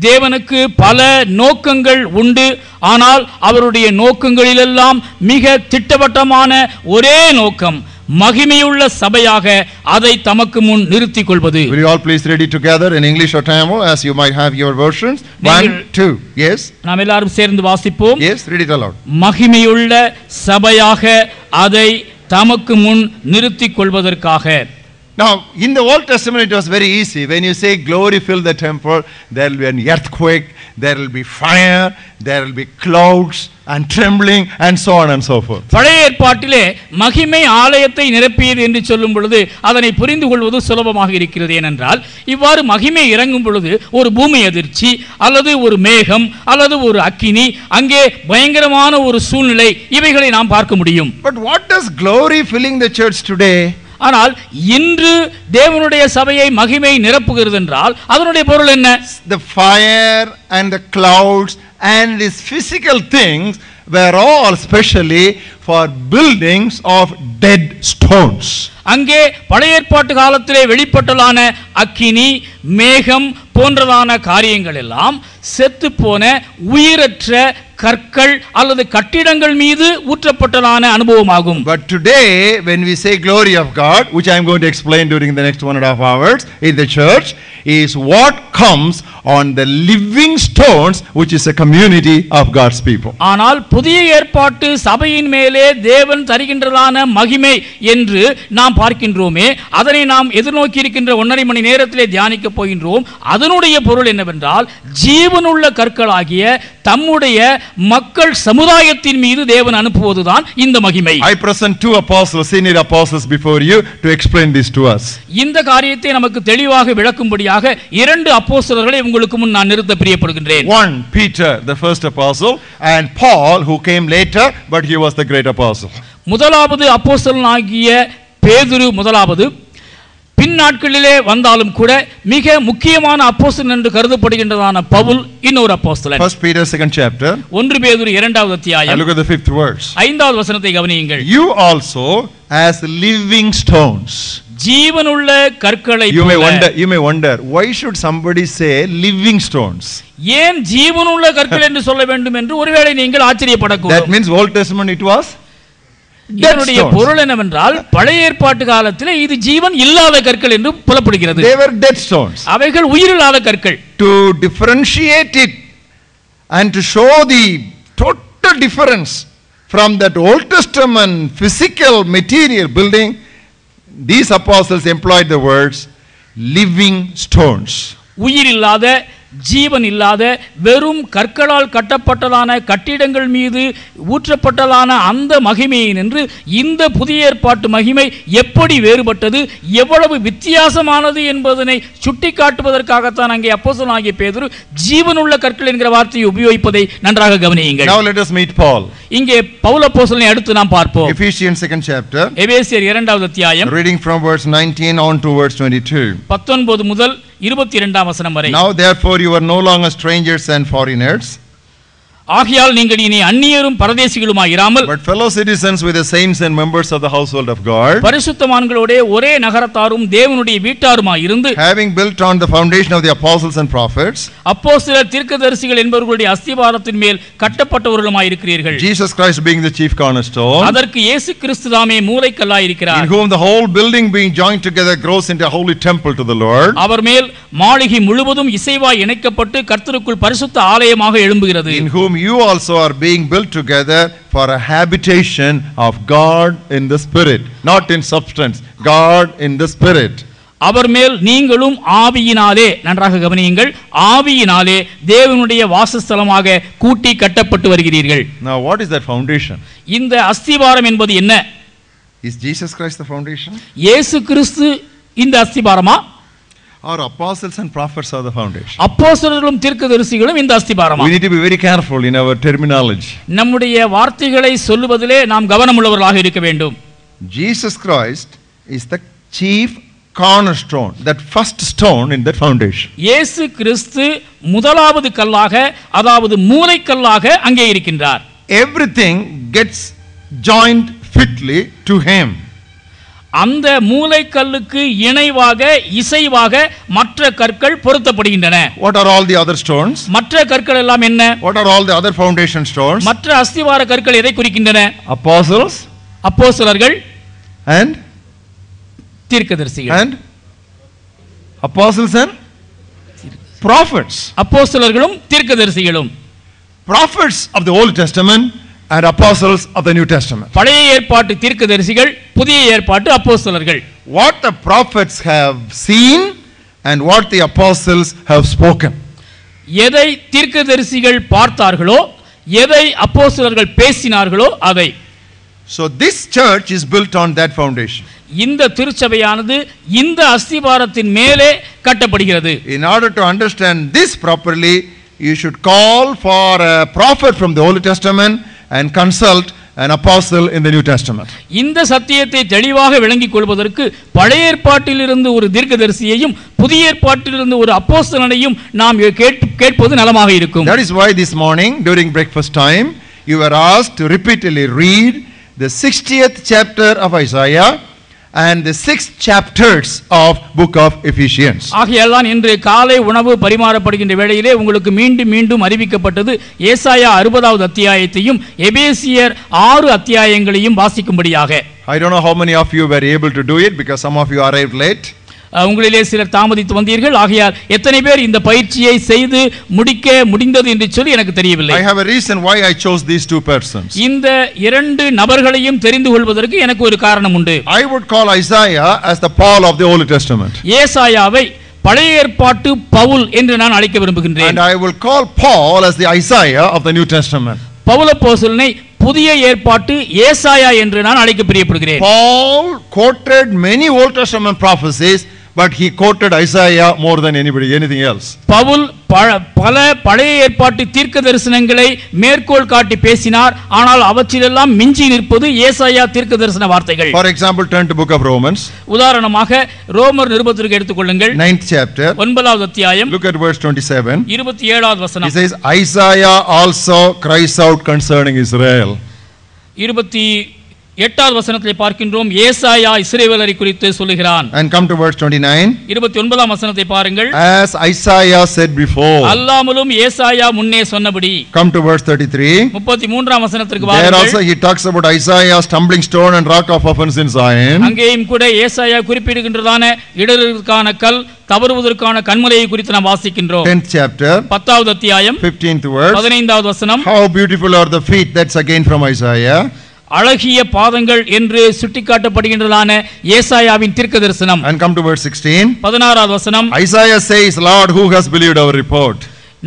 தேவனுக்கு பல நோக்கங்கள் உண்டு, ஆனால் அவருடைய நோக்கங்களிலெல்லாம் மிக திட்டவட்டமான ஒரே நோக்கம் மகிமையுள்ள சபையாக அதை தமக்கு முன் நிறுத்திக் கொள்வது.
Will you all please read it together in English or Tamil as you might have your versions? 1, 2. Yes.
நாம் எல்லாரும் சேர்ந்து வாசிப்போம்.
Yes, read it aloud.
மகிமையுள்ள சபையாக அதை தமக்கு முன் நிறுத்திக் கொள்வதற்காக.
Now, in the Old Testament it was very easy. When you say glory fill the temple, there will be an earthquake, there will be fire, there will be clouds and trembling and so on and so forth.
பழைய ஏற்பாட்டிலே மகிமை ஆலயத்தை நிரப்பியது என்று சொல்லும் பொழுது அதனை புரிந்து கொள்வது சுலபமாக இருக்கிறது. ஏனென்றால் இவ்வாறு மகிமை இறங்கும் பொழுது ஒரு பூமி அதிர்ச்சி அல்லது ஒரு மேகம் அல்லது ஒரு அக்கினி, அங்கே பயங்கரமான ஒரு சூழ்நிலை, இவைகளை நாம் பார்க்க முடியும்.
But what does glory filling the church today?
ஆனால் இன்று தேவனுடைய சபையை மகிமை நிரப்புகிறது என்றால் அதனுடைய பொருள் என்ன?
The fire and the clouds and these physical things were all specially for buildings of dead stones.
அங்கே பழைய ஏற்பாட்டு காலத்திலே வெளிப்பட்டலான அக்கினி, மேகம் போன்றதான காரியங்கள் எல்லாம் செத்து போன உயிரற்ற கற்கள் அல்லது கட்டிடங்கள் மீது ஊற்றப்பட்டதான அனுபவமாகும்.
But today when we say glory of God, which I am going to explain during the next 1.5 hours in the church, is what comes on the living stones, which is a community of God's people.
ஆனால் புதிய ஏற்பாட்டு சபையின் மேலே தேவன் தருகின்றதான மகிமை என்று நாம் பார்க்கின்றோமே, அதனை நாம் எதிர்நோக்கி இருக்கின்ற 1.5 மணி நேரத்திலே தியானிக்க போகின்றோம். அதனுடைய பொருள் என்னவென்றால், ஜீவனுள்ள கற்களாகிய தம்முடைய மக்கள் சமுதாயத்தின் மீது தேவன் அனுப்புவதுதான் இந்த மகிமை.
I present 2 apostles, senior apostles before you to explain this to us.
இந்த காரியத்தை நமக்கு தெளிவாக விளக்கும்படியாக 2 அப்போஸ்தலர்களை உங்களுக்கு முன் நான் நிறுத்த பிரியப்படுகின்றேன்.
One, Peter, the first apostle, and Paul, who came later, but he was the great apostle.
முதலாவது அப்போஸ்தலனாகிய பேதுரு முதலாவது, பின் நாட்களிலே வந்தாலும் கூட மிக முக்கியமான அப்போஸ்தலன் என்று கருதப்படுகின்றதான பவுல் இன்னொரு அப்போஸ்தலன்.
First Peter, 2nd chapter.
1 பேதுரு 2வது அத்தியாயம்.
Look at the 5th verse.
5வது வசனத்தை கவனியுங்கள்.
You also as living stones.
ஜீவனுள்ள கற்களை
You may wonder why should somebody say living stones?
ஏன் ஜீவனுள்ள கற்கள் என்று சொல்ல வேண்டும் என்று ஒருவேளை நீங்கள் ஆச்சரியப்படக்கூடும்.
That means Old Testament it was
இதனுடைய பொருள் என்னவென்றால், பழைய ஏற்பாட்டு காலத்தில் இது ஜீவன் இல்லாத கற்கள் என்று புலப்படுகிறது.
They were dead stones.
அவைகள் உயிரில்லாத கற்கள்.
To differentiate it and to show the total difference from that Old Testament physical material building, these apostles employed the words living stones.
உயிரில்லாத, ஜீவன் இல்லாத, வெறும் கற்களால் கட்டப்பட்டதான கட்டிடங்கள் மீது ஊற்றப்பட்டதான அந்த மகிமையை நின்று இந்த புதிய ஏற்பாட்டு மகிமை எப்படி வேறுபட்டது, எவ்வளவு வித்தியாசமானது என்பதனை சுட்டிக்காட்டுவதற்காகத்தான் அங்கே அப்போஸ்தலனாகிய பேதுரு ஜீவனுள்ள கற்கள் என்கிற வார்த்தையை உபயோகிப்பதை நன்றாக கவனியுங்கள்.
Now let us meet Paul.
இங்கே பவுல் அப்போஸ்தலனை அடுத்து நாம் பார்ப்போம்.
Ephesians 2nd chapter.
எபேசியர் 2வது அத்தியாயம்.
Reading from verse 19 on to verse 22.
19 முதல் 22ஆம் வசனம் வரை.
Now therefore you are no longer strangers and foreigners,
ஆகையால் நீங்கள் இனி அந்நியரும் பரதேசிகளுமாய் இராமல்,
but fellow citizens with the saints and members of the household of God,
பரிசுத்தவான்களோடே ஒரே நகரத்தாரும் தேவனுடைய வீட்டாருமாய் இருந்து,
having built on the foundation of the apostles and prophets,
அப்போஸ்தலர் தீர்க்கதரிசிகள் என்பவர்களுடைய அஸ்திபாரத்தின் மேல் கட்டப்பட்டவர்களுமாய் இருக்கிறீர்கள்.
Jesus Christ being the chief cornerstone,
அதற்கு இயேசு கிறிஸ்து தாமே மூலைக்கல்லாய் இருக்கிறார்.
in whom the whole building being joined together grows into a holy temple to the Lord,
அவர் மேல் மாளிகை முழுவதும் இசைவாய் இணைக்கப்பட்டு கர்த்தருக்குள் பரிசுத்த ஆலயமாக எழும்புகிறது.
in whom you also are being built together for a habitation of God in the Spirit, not in substance, God in the Spirit.
அவர் மேல் நீங்களும் ஆவியினாலே, நன்றாக கவனியுங்கள், ஆவியினாலே தேவனுடைய வாசஸ்தலமாக கூட்டி கட்டப்பட்டு வருகிறீர்கள்.
Now what is that foundation?
இந்த அஸ்திபாரம் என்பது என்ன?
Is Jesus Christ the foundation?
இயேசு கிறிஸ்து இந்த அஸ்திபாரமா?
Our apostles and prophets are the foundation.
அப்போஸ்தலர்களும் தீர்க்கதரிசிகளும் இந்த அஸ்திபாரமா?
We need to be very careful in our terminology.
நம்முடைய வார்த்தைகளை சொல்லுவதிலே நாம் கவனமுள்ளவர்களாக இருக்க வேண்டும்.
Jesus Christ is the chief cornerstone, that first stone in that foundation.
இயேசு கிறிஸ்து முதலாவது கல்லாக, அதாவது மூலைக்கல்லாக அங்கே இருக்கின்றார்.
Everything gets joined fitly to him.
அந்த மூலைக்கல்லுக்கு இணைவாக, இசைவாக மற்ற கற்கள் பொருத்தப்படுகின்றன.
What are all the other stones?
மற்ற கற்கள் எல்லாம் என்ன?
What are all the other foundation stones?
மற்ற அஸ்திவார கற்கள் எதை குறிக்கின்றன?
Apostles,
அப்போஸ்தலர்கள்
and
தீர்க்கதரிசிகள்.
and apostles and prophets.
அப்போஸ்தலர்களும் தீர்க்கதரிசிகளும்.
Prophets of the Old Testament and apostles of the New Testament.
பழைய ஏற்பாட்டு தீர்க்கதரிசிகள், புதிய ஏற்பாட்டு அப்போஸ்தலர்கள்.
What the prophets have seen and what the apostles have spoken.
எதை தீர்க்கதரிசிகள் பார்த்தார்களோ, எதை அப்போஸ்தலர்கள் பேசினார்களோ அதை.
So this church is built on that foundation.
இந்த திருச்சபையானது இந்த அஸ்திபாரத்தின் மேலே கட்டப்படுகிறது.
In order to understand this properly, you should call for a prophet from the Old Testament and consult an apostle in the New Testament.
இந்த சத்தியத்தை தெளிவாக விளங்கிக் கொள்வதற்கு பழைய ஏற்பாட்டிலிருந்து ஒரு தீர்க்கதரிசியையும் புதிய ஏற்பாட்டிலிருந்து ஒரு அப்போஸ்தலனையும் நாம் கேட்பது நலமாக இருக்கும்.
That is why this morning during breakfast time you were asked to repeatedly read the 60th chapter of Isaiah and the 6 chapters of book of Ephesians.
ஆகையால் தான் இன்று காலை உணவு பரிமாறப்படுகின்ற வேளையிலே உங்களுக்கு மீண்டும் மீண்டும் அறிவிக்கப்பட்டது ஏசாயா 60வது அத்தியாயத்தையும் எபேசியர் 6 அத்தியாயங்களையும் வாசிக்கும்படியாக.
I don't know how many of you were able to do it because some of you arrived late.
உங்களிலே சிலர் தாமதித்து வந்தீர்கள். ஆகையால் எத்தனை பேர் இந்த பயிற்சியை செய்து முடிக்க முடிந்தது என்று சொல்லி எனக்கு தெரியவில்லை.
I have a reason why I chose these two persons.
இந்த இரண்டு நபர்களையும் தெரிந்து கொள்வதற்கு எனக்கு ஒரு காரணம் உண்டு.
I would call Isaiah as the Paul of the Old Testament.
ஏசாயாவை பழைய ஏற்பாட்டு பவுல் என்று நான் அழைக்க விரும்புகின்றேன்.
And I will call Paul as the Isaiah of the New Testament.
பவுலப்போஸ்தலனை புதிய ஏற்பாட்டு ஏசாயா என்று நான் அழைக்க பிரியப்படுகிறேன்.
Paul quoted many Old Testament prophecies, but he quoted Isaiah more than anything else.
Pavul பல பழைய ஏற்பாட்டு தீர்க்க தரிசனங்களை மேற்கோள் காட்டி பேசினார். ஆனால் அவற்றிலெல்லாம் மிஞ்சி நிற்பது ஏசாயா தீர்க்க தரிசன வார்த்தைகள்.
For example, turn to book of Romans.
உதாரணமாக ரோமர் நிருபத்திற்கு எடுத்துக்கொள்ளுங்கள்.
9th chapter.
9வது அத்தியாயம்.
Look at verse 27.
27வது வசனம்.
He says Isaiah also cries out concerning Israel.
28வது வசனத்தை பார்க்கின்றோம். ஏசாயா இஸ்ரவேலரை குறித்து சொல்லுகிறான்.
And come to verse 29.
29ஆம் வசனத்தை பாருங்கள்.
As Isaiah said before.
அல்லாமலும் ஏசாயா முன்னே சொன்னபடி.
Come to verse 33.
33ஆம் வசனத்திற்கு
There
வாருங்கள்.
also he talks about Isaiah stumbling stone and rock of offense in Zion.
அங்கேயும் கூட ஏசாயா குறிப்பிடுகின்றதான இடறுவதற்கான கல், தவறுவதற்கான கன்மலையை குறித்து நாம் வாசிக்கின்றோம்.
10th chapter.
10வது அத்தியாயம்.
15th verse.
15வது வசனம்.
How beautiful are the feet, that's again from Isaiah.
அழகிய பாதங்கள் என்று சுட்டிக்காட்டப்படுகின்றதான ஏசாயாவின் தீர்க்க தரிசனம்.
And come to verse 16.
16வது வசனம்.
Isaiah says, Lord, who has believed our report?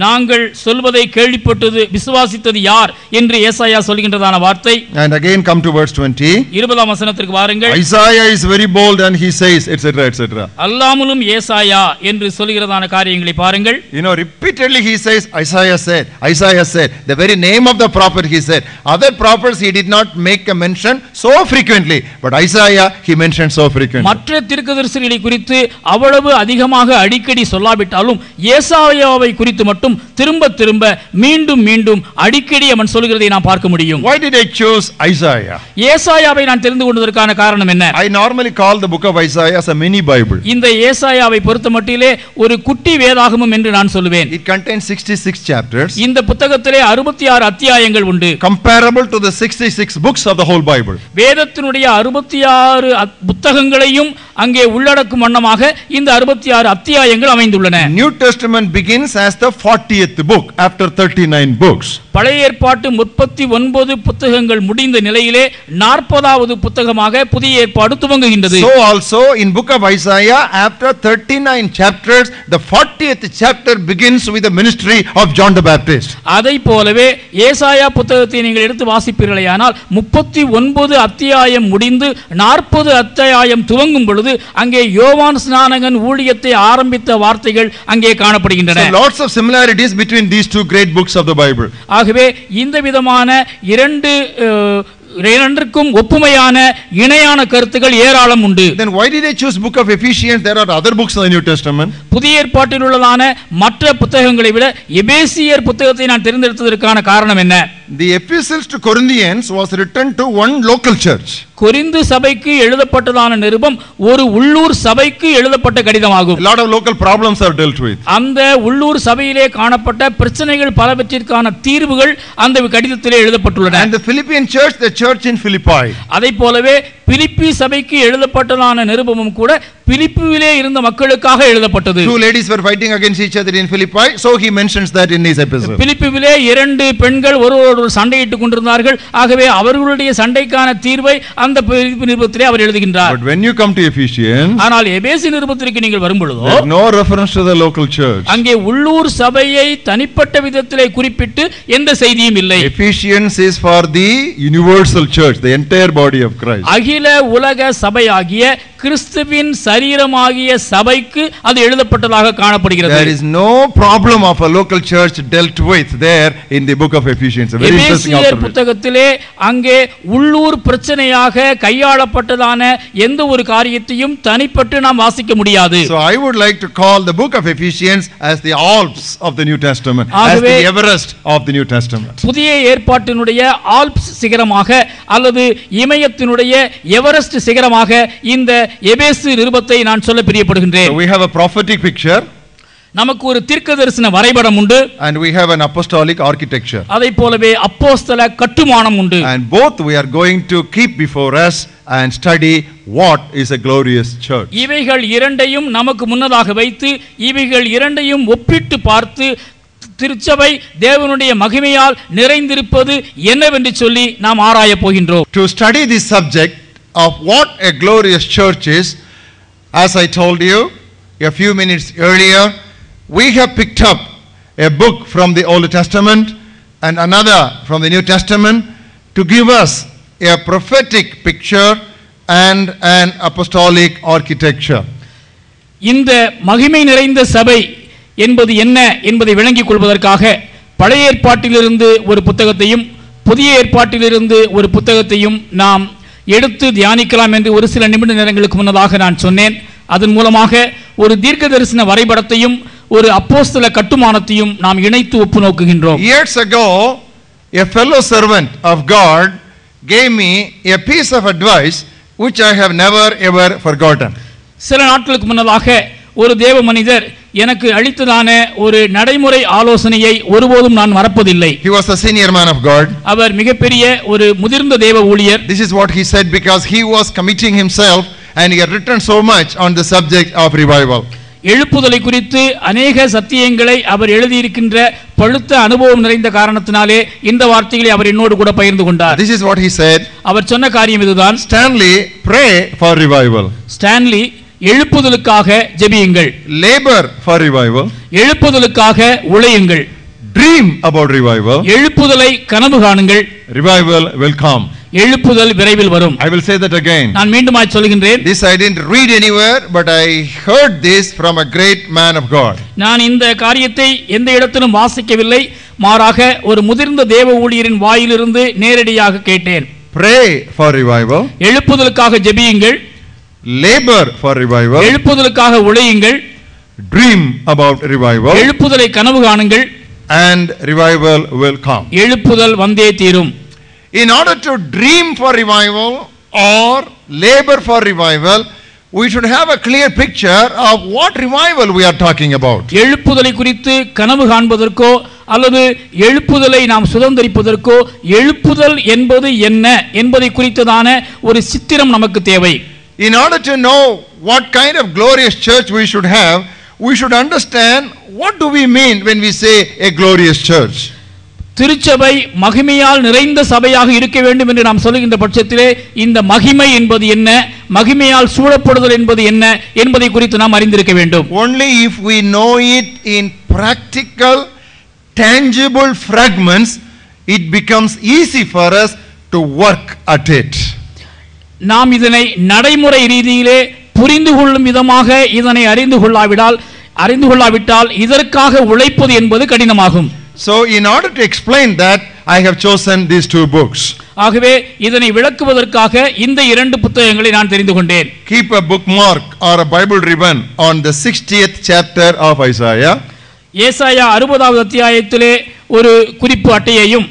நாங்கள் சொல்வதை கேள்விப்பட்டது விசுவாசித்தது யார் என்று ஏசாயா சொல்கின்றதான வார்த்தை.
And again come to verse 20.
20ஆம் வசனத்திற்கு வாருங்கள்.
Isaiah is very bold and he says etc etc.
அல்லாமலும் ஏசாயா என்று சொல்கிறதான காரியங்களை பாருங்கள்.
You know, repeatedly he says Isaiah said, the very name of the prophet he said. Other prophets he did not make a mention so frequently, but Isaiah he mentioned so frequently.
மற்ற தீர்க்கதரிசிகளை குறித்து அவ்வளவு அதிகமாக அடிக்கடி சொல்லாவிட்டாலும் ஏசாயாவை குறித்து மட்டும் திரும்ப திரும்ப மீண்டும் மீண்டும் அடிக்கடி அவன் சொல்கிறதை நாம் பார்க்க முடியும்.
Why did I choose Isaiah?
ஏசாயாவை நான் தெரிந்து கொண்டதற்கான காரணம் என்ன?
I normally call the book of Isaiah as a mini Bible.
இந்த ஏசாயாவை பொறுத்தமட்டிலே ஒரு குட்டி வேதாகமம் என்று நான் சொல்லுவேன்.
It contains 66 chapters.
இந்த புத்தகத்திலே 66 அத்தியாயங்கள் உண்டு.
Comparable to the 66 books of the whole Bible.
வேதத்தினுடைய 66 புத்தகங்களையும் அங்கே உள்ளடக்கும் வண்ணமாக இந்த 66 அத்தியாயங்கள் அமைந்துள்ளன.
New Testament begins as the 40th book after 39 books.
பழைய ஏற்பாட்டு 39 புத்தகங்கள் முடிந்த நிலையிலே 40வது புத்தகமாக புதிய ஏற்பாடு துவங்குகின்றது.
So also in book of Isaiah after 39 chapters the 40th chapter begins with the ministry of John the Baptist.
அதை போலவே ஏசாயா புத்தகத்தை நீங்கள் எடுத்து வாசிப்பீர்களேயானால் 39 அத்தியாயம் முடிந்து 40 அத்தியாயம் துவங்கும் பொழுது அங்கே யோவான் ஸ்நானகன் ஊழியத்தை ஆரம்பித்த வார்த்தைகள் அங்கே காணப்படுகின்றன.
So lots of similarities between these two great books of the Bible.
ஆகவே இந்த விதமான இரண்டுக்கும் ஒப்புமையான இணையான கருத்துக்கள் ஏராளம் உண்டு.
Then why did I choose book of Ephesians? There are other books in the New Testament.
புதிய ஏற்பாட்டில் உள்ளதான மற்ற புத்தகங்களை விட எபேசியர் புத்தகத்தை நான் தேர்ந்தெடுத்ததற்கான காரணம் என்ன?
The epistles to Corinthians was written to one local church.
Corinth சபைக்கு எழுதப்பட்டதான நிருபம் ஒரு உள்ளூர் சபைக்கு எழுதப்பட்ட கடிதமாகும்.
A lot of local problems are dealt with.
அந்த உள்ளூர் சபையிலே காணப்பட்ட பிரச்சனைகள் பலவற்றிற்கான தீர்வுகள் அந்த கடிதத்திலே எழுதப்பட்டுள்ளன.
And the Philippian church, the church in Philippi.
அதை போலவே பிலிப்பி சபைக்கு எழுதப்பட்டதான நிருபமும் கூட பிலிப்பியிலே இருந்த மக்களுக்காக எழுதப்பட்டது.
Two ladies were fighting against each other in Philippi, so he mentions that in his epistle.
பிலிப்பியிலே இரண்டு பெண்கள் ஒருவரோடு சண்டையிட்டுக் கொண்டிருந்தார்கள். ஆகவே அவர்களுடைய சண்டைக்கான தீர்வை அந்த பிலிப்பி நிருபத்திலே அவர் எழுதுகின்றார்.
But when you come to Ephesians,
ஆனால் எபேசி நிருபத்திற்கு நீங்கள் வரும்பொழுது
there is no reference to the local church.
அங்கே உள்ளூர் சபையை தனிப்பட்ட விதத்திலே குறிப்பிட்டு எந்த செய்தியும் இல்லை.
Ephesians is for the universal church, the entire body of Christ.
அகில உலக சபையாகிய கிறிஸ்துவின் சரீரமாகிய சபைக்கு அது எழுதப்பட்டதாக காணப்படுகிறது.
There is no problem of a local church dealt with there in the book of Ephesians. Very interesting observation.
புத்தகத்திலே அங்கே உள்ளூர் பிரச்சனையாக கையாளப்பட்டதான எந்த ஒரு காரியத்தையும் தனிப்பட்டு நாம் வாசிக்க முடியாது.
So I would like to call the book of Ephesians as the Alps of the New Testament, as the Everest of the New Testament.
புதிய ஏற்பாட்டினுடைய ஆல்ப்ஸ் சிகரமாக அல்லது இமயத்தினுடைய எவரெஸ்ட் சிகரமாக இந்த எபேசு நிருபத்தை நான் சொல்ல பிரியப்படுகின்றேன்.
So we have a prophetic picture,
நமக்கு ஒரு தீர்க்கதரிசன வரைபடம் உண்டு,
and we have an apostolic architecture.
அதைப் போலவே அப்போஸ்தல கட்டுமானம் உண்டு.
And both we are going to keep before us and study what is a glorious church.
இவைகள் இரண்டையும் நமக்கு முன்னதாக வைத்து இவைகள் இரண்டையும் ஒப்பிட்டு பார்த்து திருச்சபை தேவனுடைய மகிமையால் நிறைந்திருப்பது என்னவென்று சொல்லி நாம் ஆராய போகின்றோம்.
To study this subject of what a glorious church is, as I told you a few minutes earlier, we have picked up a book from the Old Testament and another from the New Testament to give us a prophetic picture and an apostolic architecture.
இந்த மகிமை நிறைந்த சபை என்பது என்ன என்பதை விளங்கிக் கொள்வதற்காக பழைய ஏற்பாட்டிலிருந்து ஒரு புத்தகத்தையும் புதிய ஏற்பாட்டிலிருந்து ஒரு புத்தகத்தையும் நாம் எடுத்து தியானிக்கலாம் என்று ஒரு சில நிமிட நேரங்களுக்கு முன்னதாக நான் சொன்னேன். அதன் மூலமாக ஒரு தீர்க்கதரிசன வரைபடத்தையும் ஒரு அப்போஸ்தல கட்டுமானத்தையும் நாம் இணைத்து ஒப்பு நோக்குகின்றோம்.
Years ago, a fellow servant of God gave me a piece of advice which I have never ever forgotten.
சில நாட்களுக்கு முன்னதாக ஒரு தேவ மனிதர் எனக்கு அளித்ததான ஒரு நடைமுறை ஆலோசனையை ஒருபோதும் நான் மறப்பதில்லை.
He was a senior man of God.
அவர் மிகப்பெரிய ஒரு முதிர்ந்த தேவ ஊழியர்.
This is what he said because he was committing himself and he had written so much on the subject of revival.
எழுப்புதலை குறித்து அநேக சத்தியங்களை அவர் எழுதியிருக்கின்ற பழுத்த அனுபவம் நிறைந்த காரணத்தினாலே இந்த வார்த்தைகளை அவர் என்னோடு கூட பகிர்ந்து கொண்டார்.
This is what he said.
அவர் சொன்ன காரியம் இதுதான்.
Stanley, pray for revival.
Stanley, எழுப்புதலுக்காக ஜெபியுங்கள்.
Labor for revival.
எழுப்புதலுக்காக உழையுங்கள்.
Dream about revival.
எழுப்புதலை கனவு காணுங்கள்.
Revival will come.
எழுப்புதல் விரைவில் வரும்.
I will say that again.
நான் மீண்டுமாய் சொல்கின்றேன்.
This I didn't read anywhere, but I heard this from a great man of God.
நான் இந்த காரியத்தை எந்த இடத்திலும் வாசிக்கவில்லை, மாறாக ஒரு முதிர்ந்த தேவ ஊழியரின் வாயிலிருந்து நேரடியாக கேட்டேன்.
Pray for revival.
எழுப்புதலுக்காக ஜெபியுங்கள்.
Labor for revival.
எழுப்புதலுக்காக உழையுங்கள்.
Dream about revival.
எழுப்புதலை கனவு காணுங்கள்.
And revival will come.
எழுப்புதல் வந்தே தீரும்.
In order to dream for revival or labor for revival, we should have a clear picture of what revival we are talking about.
எழுப்புதலை குறித்து கனவு காண்பதற்கோ அல்லது எழுப்புதலை நாம் சுதந்தரிப்பதற்கோ எழுப்புதல் என்பது என்ன என்பதை குறித்ததான ஒரு சித்திரம் நமக்கு தேவை.
In order to know what kind of glorious church we should have, we should understand what do we mean when we say a glorious church.
திருச்சபை மகிமையால் நிறைந்த சபையாக இருக்க வேண்டும் என்று நாம் சொல்லுகின்ற பட்சத்திலே இந்த மகிமை என்பது என்ன, மகிமையால் சூழப்படுதல் என்பது என்ன என்பதை குறித்து நாம் அறிந்திருக்க வேண்டும்.
Only if we know it in practical, tangible fragments, it becomes easy for us to work at it.
நாம் இதனை நடைமுறை ரீதியிலே புரிந்து கொள்ளும் விதமாக இதனை அறிந்து கொள்ளாவிட்டால் இதற்காக உழைப்பது என்பது கடினமாகும்.
So in order to explain that, I have chosen these two books.
ஆகவே இதனை விளக்குவதற்காக இந்த இரண்டு புத்தகங்களை நான் தெரிந்து கொண்டேன்.
Keep a bookmark or a Bible ribbon on the 60th chapter of Isaiah.
ஏசாயா 60வது அத்தியாயத்திலே ஒரு குறிப்பு அட்டையையும்,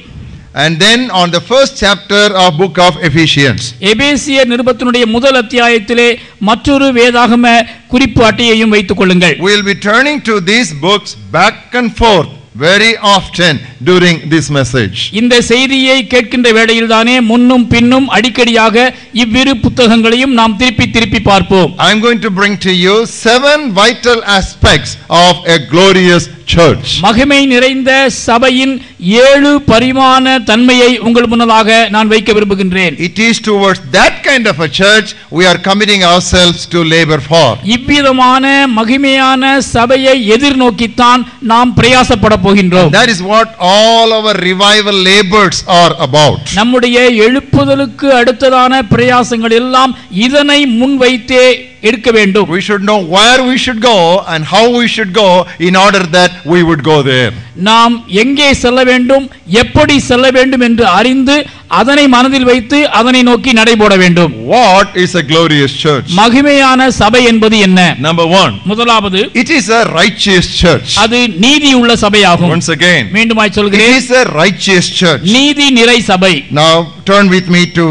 and then on the first chapter of book of Ephesians.
எபேசியர் நிருபத்தினுடைய முதல் அத்தியாயத்திலே மற்றொரு வேதாகம குறிப்பு அட்டையையும் வைத்துக் கொள்ளுங்கள்.
We will be turning to these books back and forth very often during this message.
இந்த செய்தியை கேட்கின்ற வேளையில் தானே முன்னும் பின்னும் அடிக்கடியாக இவ்விரு புத்தகங்களையும் நாம் திருப்பி பார்ப்போம்.
I am going to bring to you 7 vital aspects of a glorious church.
மகிமை நிறைந்த சபையின் 7 பரிமாண தன்மையை உங்கள் முன்னதாக நான் வைக்க விரும்புகின்றேன்.
It is towards that kind of a church we are committing ourselves to labor for.
இவ்விதமான மகிமையான சபையை எதிர்நோக்கித்தான் நாம் பிரயாசப்பட போகின்றோம்.
That is what all our revival labors are about.
நம்முடைய எழுப்புதலுக்கு அடுத்ததான பிரயாசங்கள் எல்லாம் இதனை முன்வைத்தே எடுக்க வேண்டும்.
We should know where we should go and how we should go in order that we would go there.
நாம் எங்கே செல்ல வேண்டும், எப்படி செல்ல வேண்டும் என்று அறிந்து அதனை மனதில் வைத்து அதனை நோக்கி நடைபோட வேண்டும்.
What is a glorious church?
மகிமையான சபை என்பது என்ன?
Number 1.
முதலாவது,
it is a righteous church.
அது நீதியுள்ள சபையாகும்.
Once again,
மீண்டுமாய் சொல்கிறேன்,
it is a righteous church.
நீதி நிறை சபை.
Now turn with me to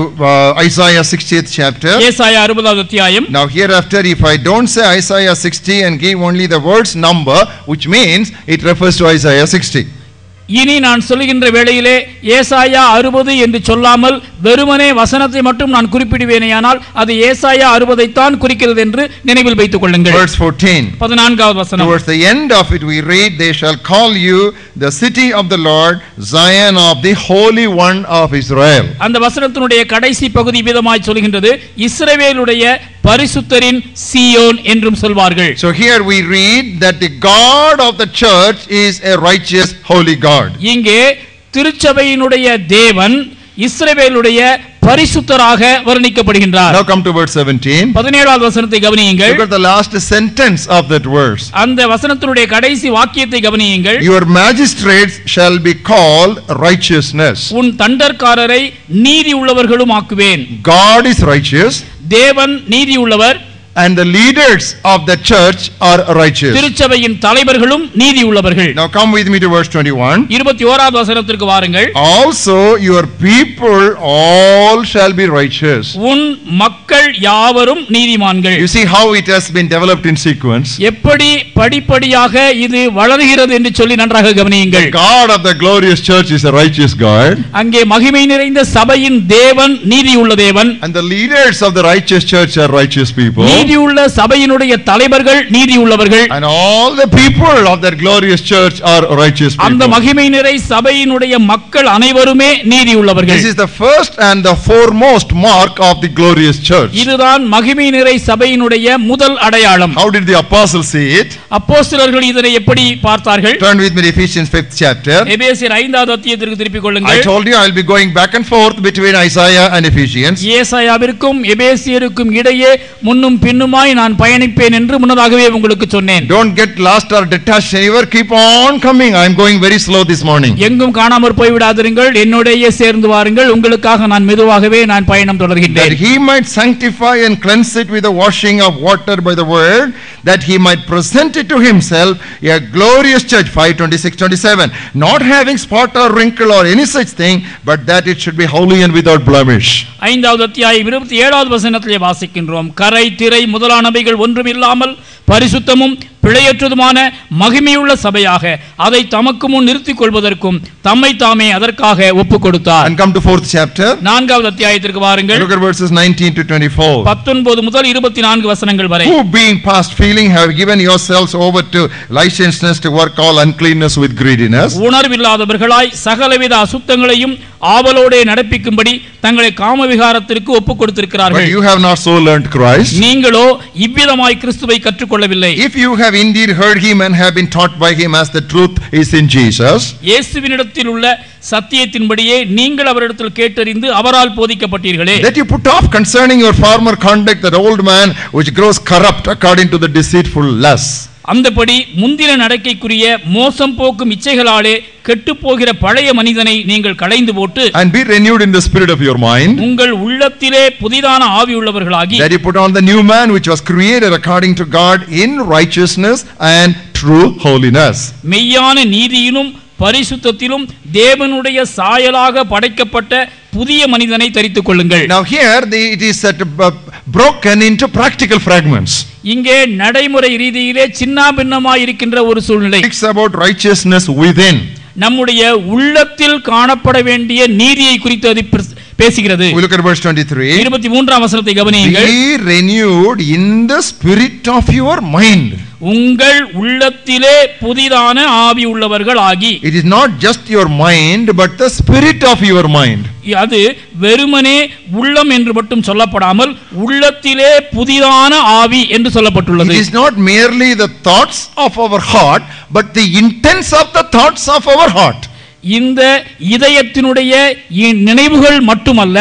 Isaiah 60th chapter.
ஏசாயா 60வது அத்தியாயம்.
Now hereafter, if I don't say Isaiah 60 and give only the words number, which means it refers to Isaiah 60.
இனி நான் சொல்லுகின்ற வேளையிலே ஏசாயா 60 என்று சொல்லாமல் வெறுமனே வசனத்தை மட்டும் நான் குறிப்பிடுவேனேயானால் அது ஏசாயா 60 தான் குறிக்கிறது என்று நினைவில் வைத்துக் கொள்ளுங்கள்.
Verse 14.
14வது வசனம்.
Towards the end of it we read, they shall call you the city of the Lord, Zion of the Holy One of Israel.
அந்த வசனத்தினுடைய கடைசி பகுதி விதமாய் சொல்கின்றது, இஸ்ரவேலுடைய பரிசுத்தரின் சீயோன் என்றும் சொல்வார்கள்.
So here we read that the God of the church is a righteous holy God.
இங்கே திருச்சபையினுடைய தேவன் இஸ்ரவேலுடைய பரிசுத்தராக வர்ணிக்கப்படுகின்றார்.
Now come to verse 17.
17வது வசனத்தை கவனியுங்கள்.
Look at the last sentence of that verse.
அந்த வசனத்தினுடைய கடைசி வாக்கியத்தை கவனியுங்கள்.
Your magistrates shall be called righteousness.
உன் தண்டற்காரரை நீதி உள்ளவர்களும் ஆக்குவேன்.
God is righteous.
தேவன் நீதி உள்ளவர்.
And the leaders of the church are righteous.
திருச்சபையின் தலைவர்களும் நீதி உள்ளவர்கள்.
Now come with me to verse 21.
21வது வசனத்திற்கு வாருங்கள்.
Also your people all shall be righteous.
உன் மக்கள் யாவரும் நீதிமான்கள்.
You see how it has been developed in sequence.
எப்படி படிப்படியாக இது வளர்கிறது என்று சொல்லி நன்றாக கவனியுங்கள்.
The God of the glorious church is a righteous God.
அங்கே மகிமை நிறைந்த சபையின் தேவன் நீதி உள்ள தேவன்.
And the leaders of the righteous church are righteous people.
நீதியுள்ள சபையினுடைய தலைவர்கள் நீதி உள்ளவர்கள்.
And all the people of that glorious church are righteous people.
அந்த மகிமை நிறை சபையினுடைய மக்கள் அனைவருமே நீதி உள்ளவர்கள்.
This is the first and the foremost mark of the glorious church.
இதுதான் மகிமை நிறை சபையினுடைய முதல் அடையாளம்.
How did the apostles see it?
அப்போஸ்தலர்கள் இதனை எப்படி பார்த்தார்கள்?
Turn with me to Ephesians 5th chapter.
எபேசியர் 5வது அத்தியாயத்திற்கு திருப்பிக் கொள்ளுங்கள்.
I told you I will be going back and forth between Isaiah and Ephesians.
ஏசாயாவிற்கும் எபேசியருக்கும் இடையே முன்னும் பின்னுமாய் நான் பயணிப்பேன் என்று முன்னதாகவே உங்களுக்கு சொன்னேன்.
Don't get lost or detached anywhere. Keep on coming. I am going very slow this morning.
எங்கும் காணாமற் போய் விடாதிருங்கள், என்னோடயே சேர்ந்து வாருங்கள், உங்களுக்காக நான் மெதுவாகவே நான் பயணம் தொடர்கின்றேன்.
That he might sanctify and cleanse it with the washing of water by the word, that he might present it to himself a glorious church, 5:26-27, not having spot or wrinkle or any such thing, but that it should be holy and without blemish.
5வது அத்தியாயம் 27வது வசனத்திலே வாசிக்கின்றோம், கரை திரை முதலானவைகள் ஒன்றுமில்லாமல் பரிசுத்தமும் பிழையற்றதுமான மகிமையுள்ள சபையாக அதை தமக்கு முன் நிறுத்திக் கொள்வதற்கும் தம்மை தாமே அதற்காக ஒப்புக் கொடுத்தார்.
And come to 4th chapter.
4வது அத்தியாயத்திற்கு வாருங்கள்.
Look at verses 19-24.
19 முதல் 24 வசனங்கள் வரை.
Who being past feeling have given yourselves over to licentiousness to work all uncleanness with greediness.
உணர்வில்லாதவர்களாய் சகலவித அசுத்தங்களையும் ஆவலோடே நடப்பிக்கும்படி தங்களை காமவிகாரத்திற்கு ஒப்புக் கொடுத்திருக்கிறார்கள்.
But you have not so learned Christ.
நீங்களோ இவ்விதமாய் கிறிஸ்துவை கற்றுக்கொள்ளவில்லை.
If you have indeed heard him and have been taught by him as the truth is in Jesus.
இயேசுவினிடத்தில் உள்ள சத்தியத்தின்படியே நீங்கள் அவரிடத்தில் கேட்டறிந்து அவரால் போதிக்கப்பட்டீர்களே.
That you put off concerning your former conduct that old man which grows corrupt according to the deceitful lusts.
அந்தபடி முந்தின நடக்கைக்குரிய மோசம் போக்கும் இச்சைகளாலே கெட்டுப்போகிற பழைய மனிதனை நீங்கள் களைந்து போட்டு
and be renewed in the spirit of your mind.
உங்கள் உள்ளத்திலே புதிதான ஆவி உள்ளவர்களாகி
that you put on the new man which was created according to God in righteousness and true holiness.
மெய்யான நீதியிலும் பரிசுத்தத்திலும் தேவனுடைய சாயலாக படைக்கப்பட்ட புதிய மனிதனை தரித்துக் கொள்ளுங்கள்.
Now here it is broken into practical fragments.
இங்கே நடைமுறை ரீதியிலே சின்னாபின்னமாய் இருக்கின்ற ஒரு சூழ்நிலை.
It's about righteousness within.
நம்முடைய உள்ளத்தில் காணப்பட வேண்டிய நீதியை குறித்து அது பேசுகிறது.
We look at verse 23.
23ஆம் வசனத்தை கவனியுங்கள்.
Be renewed in the spirit of your mind.
உங்கள் உள்ளத்திலே புதிதான ஆவி உள்ளவர்கள் ஆகி.
It is not just your mind but the spirit of your mind.
அது வெறுமனே உள்ளம் என்று மட்டும் சொல்லப்படாமல் உள்ளத்திலே புதிதான ஆவி என்று சொல்லப்பட்டுள்ளது.
It is not merely the thoughts of our heart but the intents of the thoughts of our heart.
இந்த இதயத்தினுடைய நினைவுகள் மட்டுமல்ல,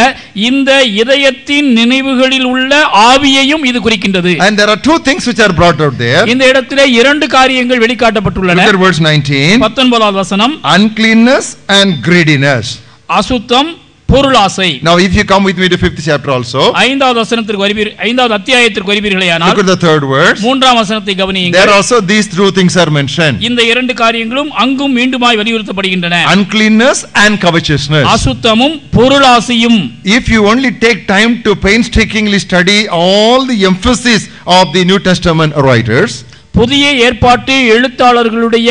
இந்த இதயத்தின் நினைவுகளில் உள்ள ஆவியையும் இது குறிக்கின்றது.
And there are two things which are brought out there.
இந்த இடத்திலே இரண்டு காரியங்கள் வெளிக்காட்டப்பட்டுள்ளன.
Look at verse 19.
19வது வசனம்.
Uncleanness and greediness.
அசுத்தம், பொருளாசை.
Now if you come with me to 5th chapter also.
5வது வசனத்திற்கு வருவீர், 5வது அத்தியாயத்திற்கு வருவீர்களேயானால்
look at the 3rd verse.
3ஆம் வசனத்தை கவனியுங்கள்.
There also these two things are mentioned.
இந்த இரண்டு காரியங்களும் அங்கும் மீண்டுமாய் வலியுறுத்தப்படுகின்றன.
Uncleanness and covetousness.
அசுத்தமும் பொருளாசையும்.
If you only take time to painstakingly study all the emphasis of the New Testament writers,
புதிய ஏற்பாட்டு எழுத்தாளர்களுடைய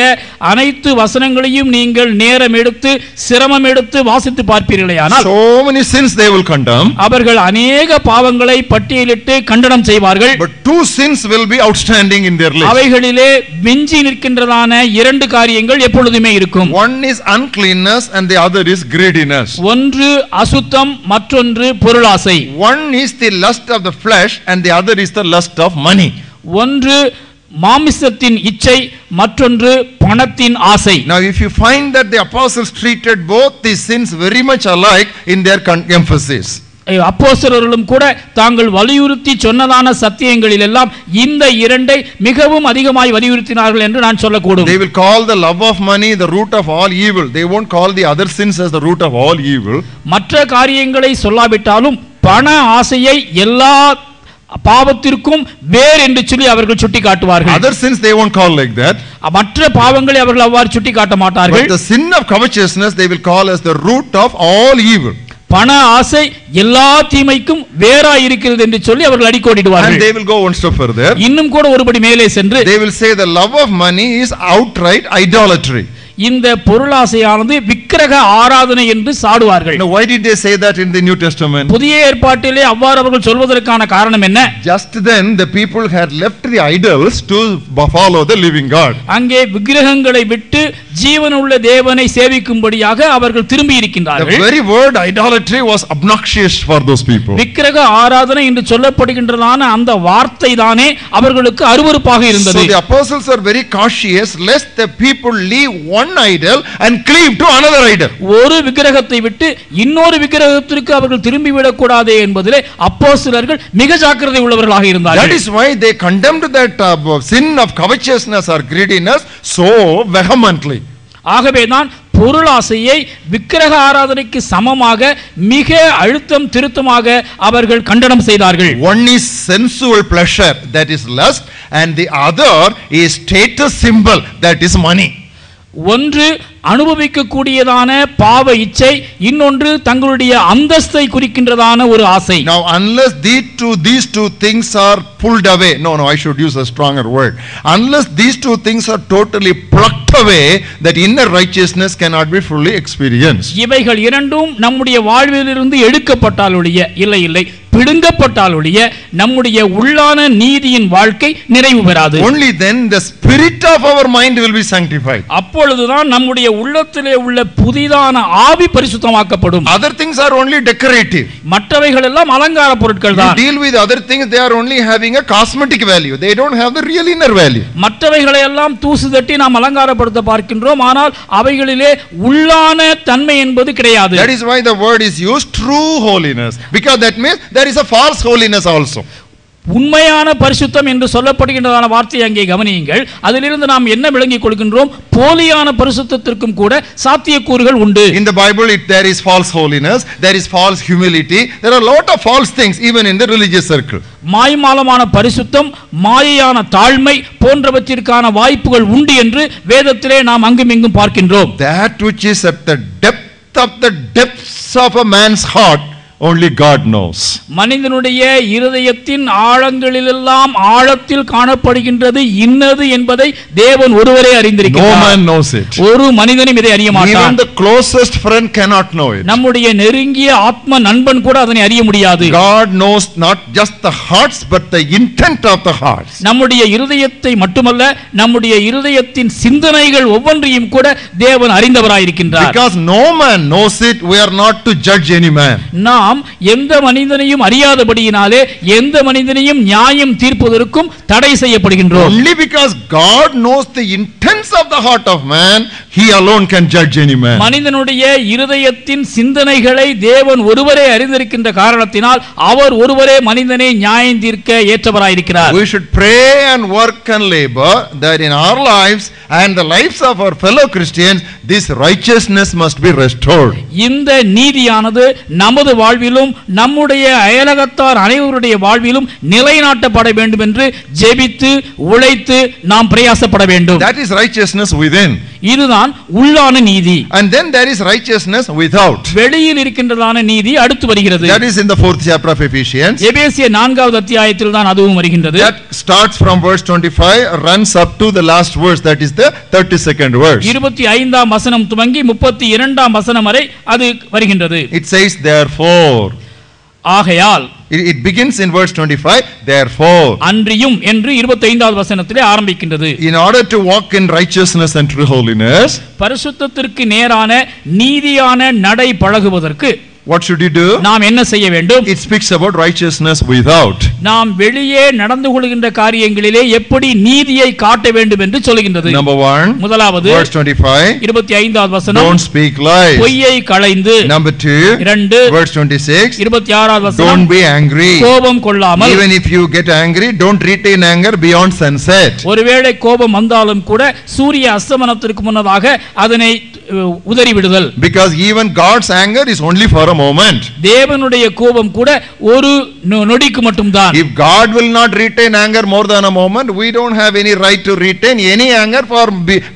அனைத்து வசனங்களையும் நீங்கள் நேரம் எடுத்து சிரமம் எடுத்து வாசித்து பார்ப்பீர்களேயானால்
so many sins they will condemn.
அவர்கள் அநேக பாவங்களை பட்டியலிட்டு கண்டனம் செய்வார்கள்.
But two sins will be outstanding in their list.
அவைகளிலே மிஞ்சி நிற்கின்றதான இரண்டு காரியங்கள் எப்பொழுதுமே இருக்கும்.
One is uncleanness and the other is greediness.
ஒன்று அசுத்தம், மற்றொன்று பொருளாசை.
One is the lust of the flesh and the other is the lust of money.
ஒன்று மாமிசத்தின் இச்சை, மற்றொன்று பணத்தின் ஆசை.
Now if you find that the apostles treated both these sins very much alike in their emphasis,
அப்போஸ்தலர்களும் கூட தாங்கள் வலியுறுத்தி சொன்னதான சத்தியங்களில் எல்லாம் இந்த இரண்டை மிகவும் அதிகமாய் வலியுறுத்தினார்கள் என்று நான் சொல்லக்கூடும்.
They will call the love of money the root of all evil. They won't call the other sins as the root of all evil.
மற்ற காரியங்களை சொல்லாவிட்டாலும் பண ஆசையை எல்லா பாவத்திற்கும் வேர் என்று சொல்லி அவர்கள் சுட்டி காட்டுவார்கள்.
Other sins they won't call like that.
மற்ற பாவங்களை அவர்கள் அவ்வாறு சுட்டி காட்ட மாட்டார்கள்.
But the sin of covetousness they will call as the root of all evil.
பண ஆசை எல்லா தீமைக்கும் வேராய் இருக்கிறது என்று சொல்லி அவர்கள் அடிக்கோடிடுவார்கள்.
And they will go one step further.
இன்னும் கூட ஒருபடி மேலே சென்று
they will say the love of money is outright idolatry.
இந்த பொருளாசையானது விக்கிரக ஆராதனை என்று சாடுவார்கள்.
Now why did they say that in the New Testament?
புதிய ஏற்பாட்டிலே அவ்வாறு அவர்கள் சொல்வதற்கான காரணம் என்ன?
Just then the people had left the idols to follow the living God.
அங்கே விக்கிரகங்களை விட்டு ஜீவனுள்ள தேவனை சேவிக்கும்படியாக அவர்கள் திரும்பி இருக்கின்றார்கள்.
The very word idolatry was obnoxious for those people.
விக்கிரக ஆராதனை என்று சொல்லப்படுகின்றதான அந்த வார்த்தை தானே அவர்களுக்கு அருவருப்பாக இருந்தது.
So the apostles are very cautious lest the people leave one idol and cleave to another idol.
ஒரு விக்கிரகத்தை விட்டு இன்னொரு விக்கிரகத்திற்கு அவர்கள் திரும்பி விடக் கூடாதே என்பதிலே அப்போஸ்தலர்கள் மிக ஜாக்கிரதை உள்ளவர்களாக இருந்தார்கள்.
That is why they condemned that sin of covetousness or greediness so vehemently.
ஆகவேதான் பொருளாசையை விக்கிரக ஆராதனைக்கு சமமாக மிக அழுத்தம் திருத்தமாக அவர்கள் கண்டனம் செய்தார்கள்.
One is sensual pleasure, that is lust, and the other is status symbol, that is money.
ஒன்று அனுபவிக்க கூடியதான பாவ இச்சை, இன்னொன்று தங்களுடைய அந்தஸ்தை குறிக்கின்றதான ஒரு ஆசை.
Now unless these two things are pulled away, no I should use a stronger word, unless these two things are totally plucked away, that inner righteousness cannot be fully experienced.
இவைகள் இரண்டும் நம்முடைய வாழ்விலிருந்து எடுக்கப்பட்டாலுடைய இல்லை பிடுங்கப்பட்டாலுடைய நம்முடைய உள்ளான நீதியின் வாழ்க்கை நிறைவு பெறாது.
Only then the spirit of our mind will be sanctified.
அப்பொழுதுதான் நம்முடைய உள்ளத்திலே உள்ள புதிதான ஆவி பரிசுத்தமாக்கப்படும்.
Other things are only decorative.
மற்றவைகள் எல்லாம் அலங்கார பொருட்கள் தான்.
You deal with other things, they are only having a cosmetic value. They don't have the real inner value.
மற்றவைகளை எல்லாம் தூசு தட்டி நாம் அலங்காரப்படுத்த பார்க்கின்றோம், ஆனால் அவைகளிலே உள்ளான தன்மை என்பது கிடையாது.
That is why the word is used true holiness, because that means there is a false holiness also.
உண்மையான பரிசுத்தம் என்று சொல்லப்படுகின்றதான வார்த்தை அங்கே கவனியுங்கள். அதிலிருந்து நாம் என்ன விளங்கிக் கொள்கின்றோம்? போலியான பரிசுத்தத்திற்கும் கூட சாத்தியக்கூறுகள் உண்டு.
In the Bible there is false holiness, there is false humility, there are a lot of false things even in the religious circle.
மாய்மாலமான பரிசுத்தம், மாயையான தாழ்மை போன்றவற்றிற்கான வாய்ப்புகள் உண்டு என்று வேதத்திலே நாம் அங்குமிங்கும் பார்க்கின்றோம்.
That which is at the depth of the depths of a man's heart only God knows.
மனிதனுடைய இருதயத்தின் ஆழங்களிலெல்லாம் ஆழத்தில் காணப்படுகின்றது இன்னது என்பதை தேவன் ஒருவரே
No
அறிந்திருக்கிறார்.
man knows it.
ஒரு மனிதனும் இதை அறிய
Even
மாட்டான்.
the closest friend cannot know it.
நம்முடைய நெருங்கிய ஆத்ம நண்பன் கூட அதனை அறிய முடியாது.
God knows not just the hearts but the intent of the hearts.
நம்முடைய இருதயத்தை மட்டுமல்ல, நம்முடைய இருதயத்தின் சிந்தனைகள் ஒவ்வொன்றையும் கூட தேவன் அறிந்தவராயிருக்கின்றார்.
Because no man knows it, we are not to judge any man.
நாம் எந்த மனிதனையும் அறியாதபடியினாலே எந்த மனிதனையும் நியாயம் தீர்ப்பதற்கும் தடை செய்யப்படுகின்றோம்.
Only because God knows the intents of the heart of man, he alone can judge any man.
மனிதனுடைய இருதயத்தின் சிந்தனைகளை தேவன் ஒருவரே அறிந்திருக்கின்ற காரணத்தினால் அவர் ஒருவரே மனிதனை நியாயம் தீர்க்க ஏற்றவராயிருக்கிறார்.
We should pray and work and labor that in our lives and the lives of our fellow Christians this righteousness must be restored.
இந்த நீதியானது நமது வாழ்விலும் நம்முடைய அயலகத்தார் அனைவருடைய வாழ்விலும் நிலைநாட்டப்பட வேண்டும் என்று ஜெபித்து உழைத்து நாம் பிரயாசப்பட வேண்டும்.
That is righteousness within.
இதுதான் உள்ளான நீதி.
And then there is righteousness without.
வெளியில் இருக்கின்றதான நீதி அடுத்து வருகிறது.
That is in the 4th chapter of Ephesians.
எபேசிய 4வது அத்தியாயத்தில் தான் அதுவும் வருகின்றது.
That starts from verse 25 runs up to the last verse, that is the 32nd verse.
25ஆம் வசனம் துவங்கி 32ஆம் வசனம் வரை அது வருகின்றது.
It says therefore.
ஆகையால்
It begins in verse 25 therefore.
அன்றியும் என்று 25வது வசனத்திலே ஆரம்பிக்கின்றது.
In order to walk in righteousness and true holiness,
பரிசுத்தத்திற்கு நேரான நீதியான நடை பழகுவதற்கு
what should you do?
நாம் என்ன செய்ய வேண்டும்?
It speaks about righteousness without.
நாம் வெளியே நடந்து கொள்கின்ற காரியங்களிலே எப்படி நீதியை காட்ட வேண்டும் என்று சொல்கின்றது.
Number 1,
முதலாவது
verse 25,
25வது வசனம்,
don't speak lies.
பொய்யை களைந்து.
Number 2,
2,
verse 26,
26வது வசனம்,
don't be angry.
கோபம் கொள்ளாமல்.
Even if you get angry, don't retain anger beyond sunset.
ஒருவேளை கோபம் வந்தாலும் கூட சூரிய அஸ்தமனத்திற்கு முன்னதாக அதனை உதறி விடுதல்.
Because even God's anger is only for a moment.
தேவனுடைய கோபம் கூட ஒரு நொடிக்கு மட்டும்தான்.
If God will not retain anger more than a moment, we don't have any right to retain any anger for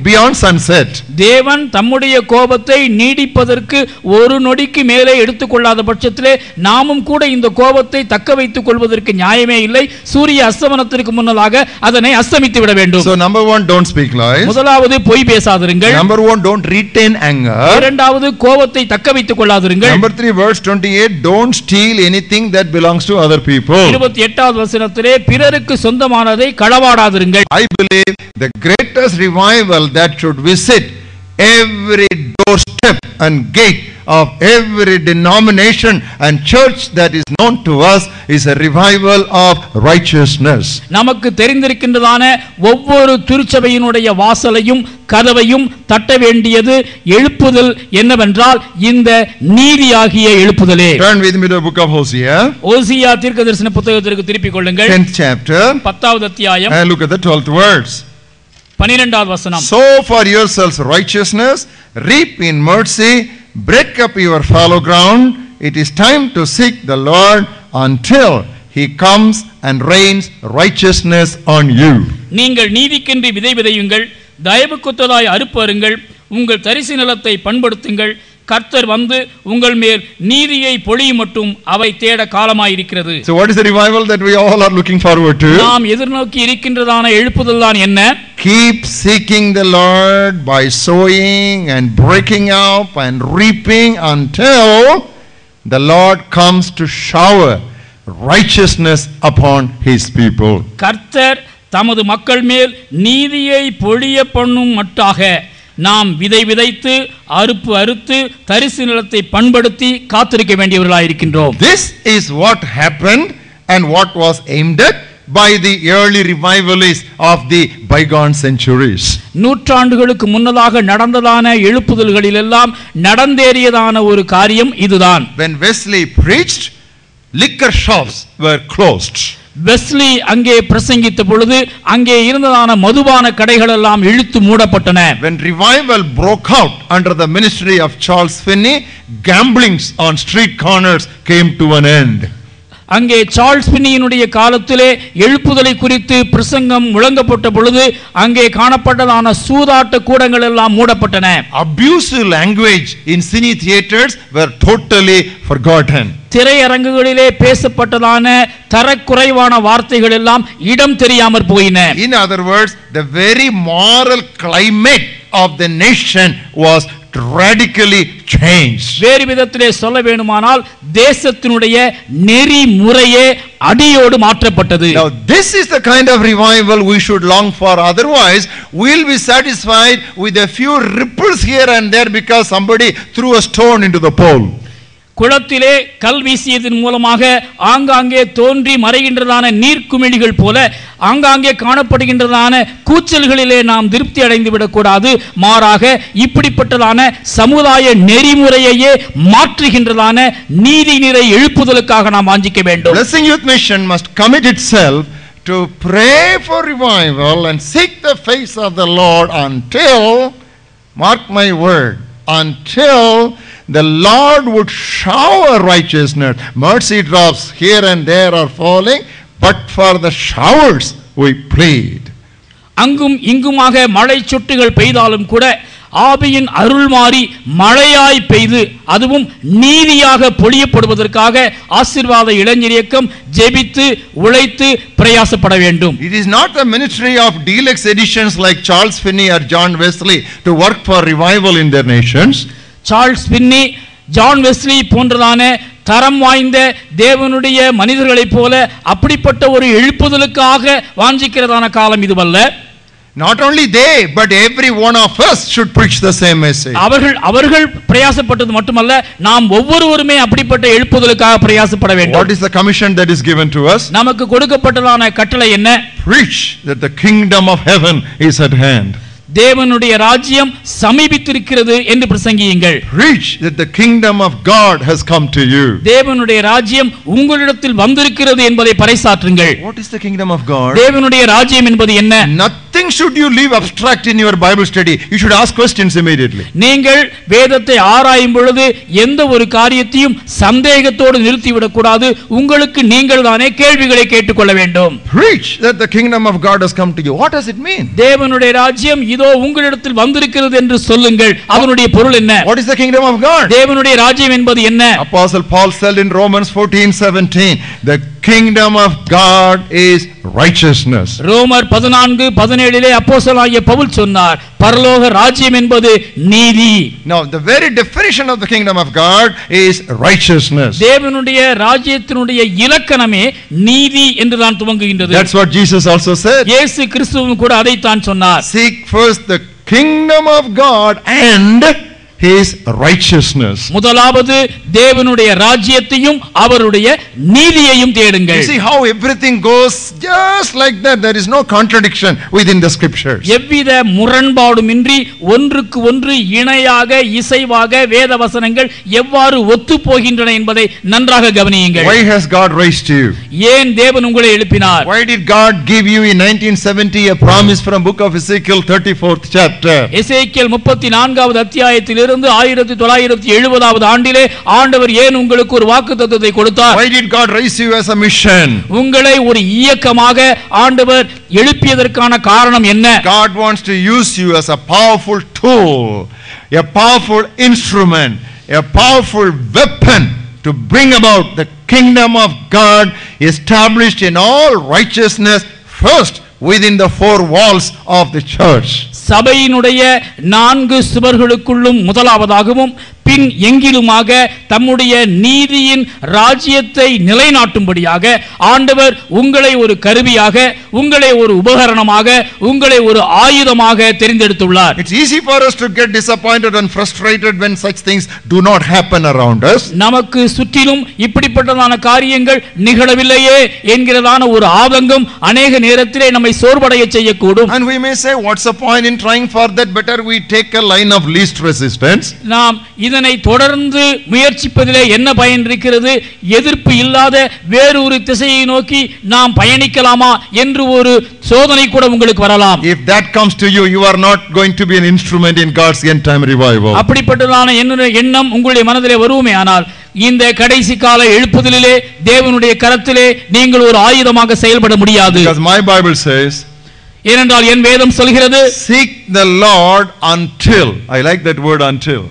beyond sunset.
தேவன் தம்முடைய கோபத்தை நீடிப்பதற்கு ஒரு நொடிக்கு மேலே எடுத்துக்கொள்ளாத பட்சத்திலே நாமும் கூட இந்த கோபத்தை தக்க வைத்துக் கொள்வதற்கு நியாயமே இல்லை. சூரிய அஸ்தமனத்திற்கு முன்னதாக அதனை அஸ்தமித்து விட வேண்டும்.
So number 1, don't speak lies.
முதலாவது பொய் பேசாதிருங்கள்.
Number 1, don't retain anger.
இரண்டாவது கோபத்தை தக்க வைத்துக் கொள்ளாதிருங்கள்.
Number 3, verse 28, don't steal anything that belongs to other people.
28வது வசனத்திலே பிறருக்கு சொந்தமானதை களவாடாதிருங்கள்.
I believe the greatest revival that should visit every doorstep and gate of every denomination and church that is known to us is a revival of righteousness.
நமக்கு தெரிந்திருக்கின்றதான ஒவ்வொரு திருச்சபையினுடைய வாசலையும் கதவையும் தட்ட வேண்டியது எழுப்புதல் என்னவென்றால் இந்த நீதியாகிய எழுப்புதலே.
Turn with me to the book of Hosea.
ஓசியா தீர்க்கதரிசன புத்தகத்திற்கு திருப்பிக் கொள்ளுங்கள்.
10th chapter.
10வது அத்தியாயம்.
And look at the 12th verse.
12வது வசனம்.
Sow for yourselves righteousness, reap in mercy, break up your fallow ground. It is time to seek the Lord until he comes and rains righteousness on you.
நீங்கள் நீதிக்கென்று விதை விதையுங்கள், தயவு கொத்ததாய் அறுப்பருங்கள், உங்கள் தரிசு நிலத்தை பண்படுத்துங்கள். கர்த்தர் வந்து உங்கள் மேல் நீதியை பொழியும் மட்டும் அவை தேட காலமாயிருக்கிறது.
So what is the revival that we all are looking forward to?
நாம் எதிர்நோக்கி இருக்கின்றதான எழுப்புதல் தான் என்ன?
Keep seeking the Lord by sowing and breaking up and reaping until the Lord comes to shower righteousness upon his people.
கர்த்தர் தமது மக்கள் மேல் நீதியை பொழிய பண்ணும் மட்டாக நாம் விதை விதைத்து அறுப்பு அறுத்து தரிசு நிலத்தை பண்படுத்தி காத்திருக்க வேண்டியவர்களாயிருக்கின்றோம்.
This is what happened and what was aimed at by the early revivalists of the bygone centuries.
நூற்றாண்டுகளுக்கு முன்னதாக நடந்ததான எழுப்புதல்களிலெல்லாம் நடந்தேறியதான ஒரு காரியம் இதுதான்.
When Wesley preached, liquor shops were closed.
Wesley அங்கே பிரசங்கித்த பொழுது அங்கே இருந்ததான மதுபான கடைகள் எல்லாம் இழுத்து மூடப்பட்டன.
When revival broke out under the ministry of Charles Finney, gamblings on street corners came to an end.
அங்கே சார்ல்ஸ் பின்னியினுடைய காலத்திலே எழுப்புதலை குறித்து பிரசங்கம் முழங்கப்பட்ட பொழுது அங்கே காணப்பட்டதான சூதாட்ட கூடங்கள் எல்லாம் மூடப்பட்டன.
Abusive language in cine theaters were totally forgotten.
திரையரங்குகளிலே பேசப்பட்டதான தரக்குறைவான வார்த்தைகள் எல்லாம் இடம் தெரியாமற் போயின.
In other words, the very moral climate of the nation was radically changed.
வேறு விதத்திலே சொல்ல வேண்டுமானால் தேசத்தினுடைய நெறிமுறையே அடியோடு மாற்றப்பட்டது.
Now this is the kind of revival we should long for, otherwise we will be satisfied with a few ripples here and there because somebody threw a stone into the pool.
குளத்திலே கல் வீசியதன் மூலமாக ஆங்காங்கே தோன்றி மறைகின்றதான நீர்க்குமிழிகள் போல ஆங்காங்கே காணப்படுகின்றதான கூச்சல்களிலே நாம் திருப்தி அடைந்து விடக்கூடாது. மாறாக இப்படிப்பட்டதான சமுதாய நெறிமுறையையே மாற்றுகின்றதான நீதி நிறை எழுப்புதலுக்காக நாம் வாஞ்சிக்க வேண்டும்.
Blessing Youth Mission must commit itself to pray for revival and seek the face of the Lord until, mark my word, until the Lord would shower righteousness. Mercy drops here and there are falling, but for the showers we plead.
அங்கும் இங்குமாக மழை சொட்டுகள் பெய்தாலும் கூட ஆவியின் அருள் மாறி மழையாய் பெய்து அதுவும் நீதியாக பொழியப்படுவதற்காக ஆசீர்வாத இளைஞர் இயக்கம் ஜெபித்து உழைத்து பிரயாசப்பட வேண்டும்.
It is not the ministry of deluxe editions like Charles Finney or John Wesley to work for revival in their nations.
Charles பின்னி, ஜான் வெஸ்லி போன்றதான தரம் வாய்ந்த தேவனுடைய மனிதர்களைப் போல அப்படிப்பட்ட ஒரு எழுப்புதலுக்காக வாஞ்சிக்கிறதான காலம் இதுவல்ல.
Not only they, but every one of us should preach the same message.
அவர்கள் பிரயாசப்பட்டது மட்டுமல்ல, நாம் ஒவ்வொருவருமே அப்படிப்பட்ட எழுப்புதலுக்காக பிரயாசப்பட வேண்டும்.
What is the commission that is given to us?
நமக்கு கொடுக்கப்பட்டதான கட்டளை என்ன?
Preach that the kingdom of heaven is at hand.
தேவனுடைய ராஜ்யம் சமீபித்திருக்கிறது என்று பிரசங்கியுங்கள்.
Preach that the kingdom of God has come to you.
தேவனுடைய ராஜ்யம் உங்களிடத்தில் வந்திருக்கிறது என்பதை பறைசாற்றுங்கள்.
What is the kingdom of God?
தேவனுடைய ராஜ்யம் என்பது என்ன?
Nothing should you leave abstract in your Bible study. You should ask questions immediately.
நீங்கள் வேதத்தை ஆராயும் பொழுது எந்த ஒரு காரியத்தையும் சந்தேகத்தோடு நிறுத்திவிடக் கூடாது. உங்களுக்கு நீங்கள் தானே கேள்விகளை கேட்டுக்கொள்ள வேண்டும்.
Preach that the kingdom of God has come to you. What does it mean?
தேவனுடைய ராஜ்யம் இதோ உங்களிடத்தில் வந்திருக்கிறது என்று சொல்லுங்கள். அதனுடைய பொருள் என்ன?
What is the kingdom of God?
தேவனுடைய ராஜ்யம் என்பது என்ன?
Apostle Paul said in Romans 14:17, the kingdom of God is righteousness.
ரோமர் 14:17 அப்போஸ்தலனாகிய பவுல் சொன்னார், பரலோக ராஜ்யம் என்பது நீதி.
Now the very definition of the kingdom of God is righteousness.
தேவனுடைய ராஜ்யத்தினுடைய இலக்கணமே நீதி என்று தான் துவங்குகின்றது.
That's what Jesus also said.
இயேசு கிறிஸ்துவும் கூட அதை தான் சொன்னார்.
Seek first the kingdom of God and his righteousness.
முதலாவது தேவனுடைய ராஜ்யத்தையும் அவருடைய நீதியையும் தேடுங்கள்.
You see how everything goes just like that. There is no contradiction within the scriptures.
எவ்வித முரண்பாடுமின்றி ஒன்றுக்கு ஒன்று இணையாக இசைவாக வேத வசனங்கள் எவ்வாறு ஒத்து போகின்றன என்பதை நன்றாக கவனியுங்கள்.
Why has God raised you?
ஏன் தேவன் உங்களை எழுப்பினார்?
Why did God give you in 1970 a promise from book of Ezekiel 34th chapter?
எசேக்கியேல் 34வது அத்தியாயத்தில் 1970 ஆண்டிலே ஆண்டவர் ஏன் உங்களுக்கு ஒரு வாக்குத்தத்தத்தை கொடுத்தார்?
Why did God raise you as a mission?
உங்களை ஒரு இயக்கமாக ஆண்டவர் எழுப்பியதற்கான காரணம் என்ன?
God wants to use you as a powerful tool, a powerful instrument, a powerful weapon to bring about the kingdom of God established in all righteousness first within the four walls of the church.
சபையினுடைய 4 சுவர்களுக்குள்ளும் முதலாவதாகவும் பின் எங்கிலுமாக தம்முடைய நீதியின் ராஜ்யத்தை நிலைநாட்டும்படியாக ஆண்டவர் உங்களை ஒரு கருவியாக, உங்களை ஒரு உபகரணமாக, உங்களை ஒரு ஆயுதமாக தெரிந்தெடுத்துள்ளார்.
It's easy for us to get disappointed and frustrated when such things do not happen around us.
நமக்கு சுற்றிலும் இப்படிப்பட்டதான காரியங்கள் நிகழவில்லையே என்கிறதான ஒரு ஆதங்கம் அநேக நேரத்திலே நம்மை சோர்வடைய செய்யக்கூடும்.
And we may say, what's the point in trying for that? Better we take a line of least resistance.
நாம் இதனை தொடர்ந்து முயற்சிப்பதிலே என்ன பயன் இருக்கிறது? எதிர்ப்பு இல்லாத வேறொரு திசையை நோக்கி நாம் பயணிக்கலாமா என்று ஒரு சோதனை கூட உங்களுக்கு வரலாம்.
If that comes to you, you are not going to be an instrument in God's end time revival.
அப்படிப்பட்டதான எண்ணம் உங்களுடைய மனதிலே வருமே ஆனால் இந்த கடைசி கால எழுப்புதலிலே தேவனுடைய கரத்திலே நீங்கள் ஒரு ஆயுதமாக செயல்பட முடியாது.
Because my Bible says,
ஏனென்றால் என் வேதம் சொல்கிறது,
seek the Lord until. I like that word until.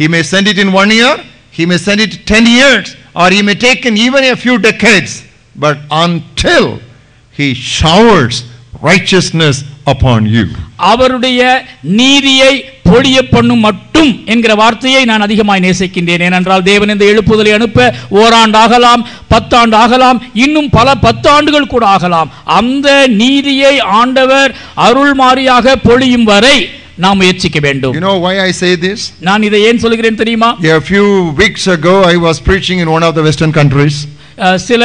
He may send it in 1 year, he may send it 10 years, or he may take in even a few decades, but until he showers righteousness upon you.
அவருடைய நீதியை பொழிய பண்ணும் மட்டும் என்கிற வார்த்தையை நான் அதிகமாய் நேசிக்கின்றேன். ஏனென்றால் தேவன் இந்த எழுப்புதலை அனுப்ப ஓராண்டு ஆகலாம், 10 ஆண்டு ஆகலாம், இன்னும் பல 10 ஆண்டுகள் கூட ஆகலாம். அந்த நீதியை ஆண்டவர் அருள்மாரியாக பொழியும் வரை நாம் முயற்சிக்க வேண்டும்.
You know why I say this?
நான் இதை ஏன் சொல்கிறேன் தெரியுமா?
A few weeks ago I was preaching in one of the western countries.
சில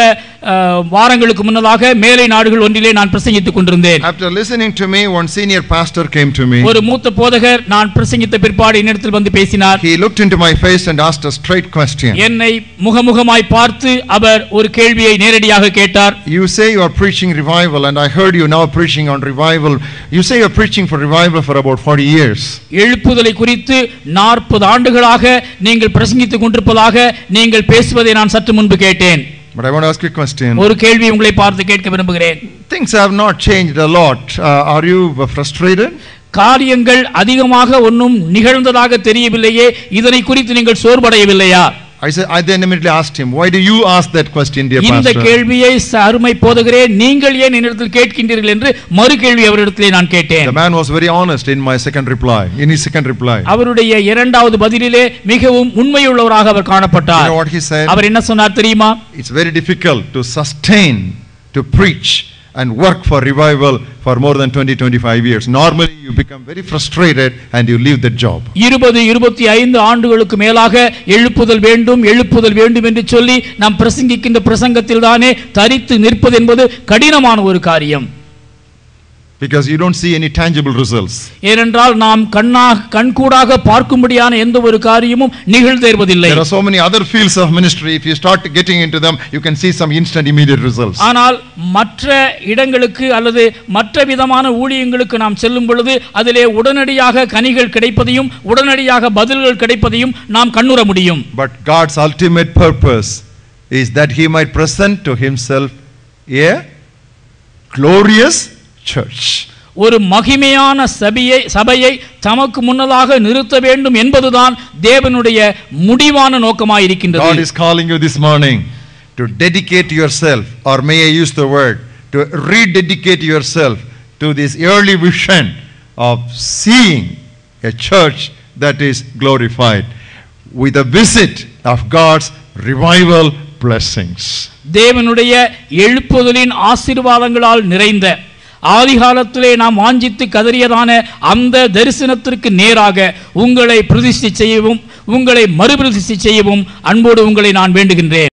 வாரங்களுக்கு முன்னதாக மேலை நாடுகள் ஒன்றிலே நான் பிரசங்கித்துக் கொண்டிருந்தேன்.
After listening to me, one senior pastor came to me.
ஒரு மூத்த போதகர் நான் பிரசங்கித்த பிற்பாடு என்னிடத்தில் வந்து பேசினார்.
He looked into my face and asked a straight question.
என்னை முகமுகமாய் பார்த்து அவர் ஒரு கேள்வியை நேரடியாக கேட்டார்.
You say you are preaching revival, and I heard you now preaching on revival. You say you are preaching for revival for about 40 years.
எழுப்புதலை குறித்து 40 ஆண்டுகளாக நீங்கள் பிரசங்கித்துக் கொண்டிருப்பதாக நீங்கள் பேசுவதை நான் சற்று முன்பு கேட்டேன்.
But I want to ask you a question.
ஒரு கேள்வி உங்களை பார்த்து கேட்க விரும்புகிறேன்.
Things have not changed a lot. Are you frustrated?
காரியங்கள் அதிகமாக ஒன்றும் நிகழ்ந்ததாக தெரியவில்லையே, இதனை குறித்து நீங்கள் சோர்வடையவில்லையா?
I then immediately asked him, why do you ask that question, dear pastor?
இந்த கேள்வியை அருமை போதகரே நீங்கள் ஏன் என்னிடத்தில் கேட்கின்றீர்கள் என்று மறு கேள்வி அவரிடத்திலே நான் கேட்டேன்.
The man was very honest in his second reply.
அவருடைய இரண்டாவது பதிலிலே மிகவும் உண்மையுள்ளவராக அவர் காணப்பட்டார்.
You know what he said?
அவர் என்ன சொன்னார் தெரியுமா?
It's very difficult to sustain, to preach and work for revival for more than 20-25 years. Normally you become very frustrated and you leave that job.
20-25 ஆண்டுகளுக்கு மேலாக எழுப்புதல் வேண்டும் என்று சொல்லி நாம் பிரசங்கிக்கின்ற பிரசங்கத்தில் தானே தரித்து நிற்பது என்பது கடினமான ஒரு காரியம்.
Because you don't see any tangible results.
ஏனென்றால் நாம் கண்கூடாக பார்க்கும்படியான எந்த ஒரு காரியமும் நிகழ்ந்தேறுவதில்லை.
There are so many other fields of ministry. If you start getting into them, you can see some instant immediate results.
ஆனால் மற்ற இடங்களுக்கு அல்லது மற்ற விதமான ஊழியங்களுக்கு நாம் செல்லும் பொழுது அதிலே உடனடியாக கனிகள் கிடைப்பதையும் உடனடியாக பதில்கள் கிடைப்பதையும் நாம் கண்ணுற முடியும்.
But God's ultimate purpose is that he might present to himself a glorious church.
ஒரு மகிமையான சபையை தமக்கு முன்னதாக நிறுத்த வேண்டும் என்பதுதான் தேவனுடைய முடிவான நோக்கமாய் இருக்கின்றது.
God is calling you this morning to dedicate yourself, or may I use the word, to rededicate yourself to this early vision of seeing a church that is glorified with a visit of God's revival blessings.
தேவனுடைய எழுப்புதலின் ஆசீர்வாதங்களால் நிறைந்த ஆதிகாலத்திலே நாம் வாஞ்சித்து கதறியதான அந்த தரிசனத்திற்கு நேராக உங்களை பிரதிஷ்டை செய்யவும் உங்களை மறுபிரதிஷ்டை செய்யவும் அன்போடு உங்களை நான் வேண்டுகின்றேன்.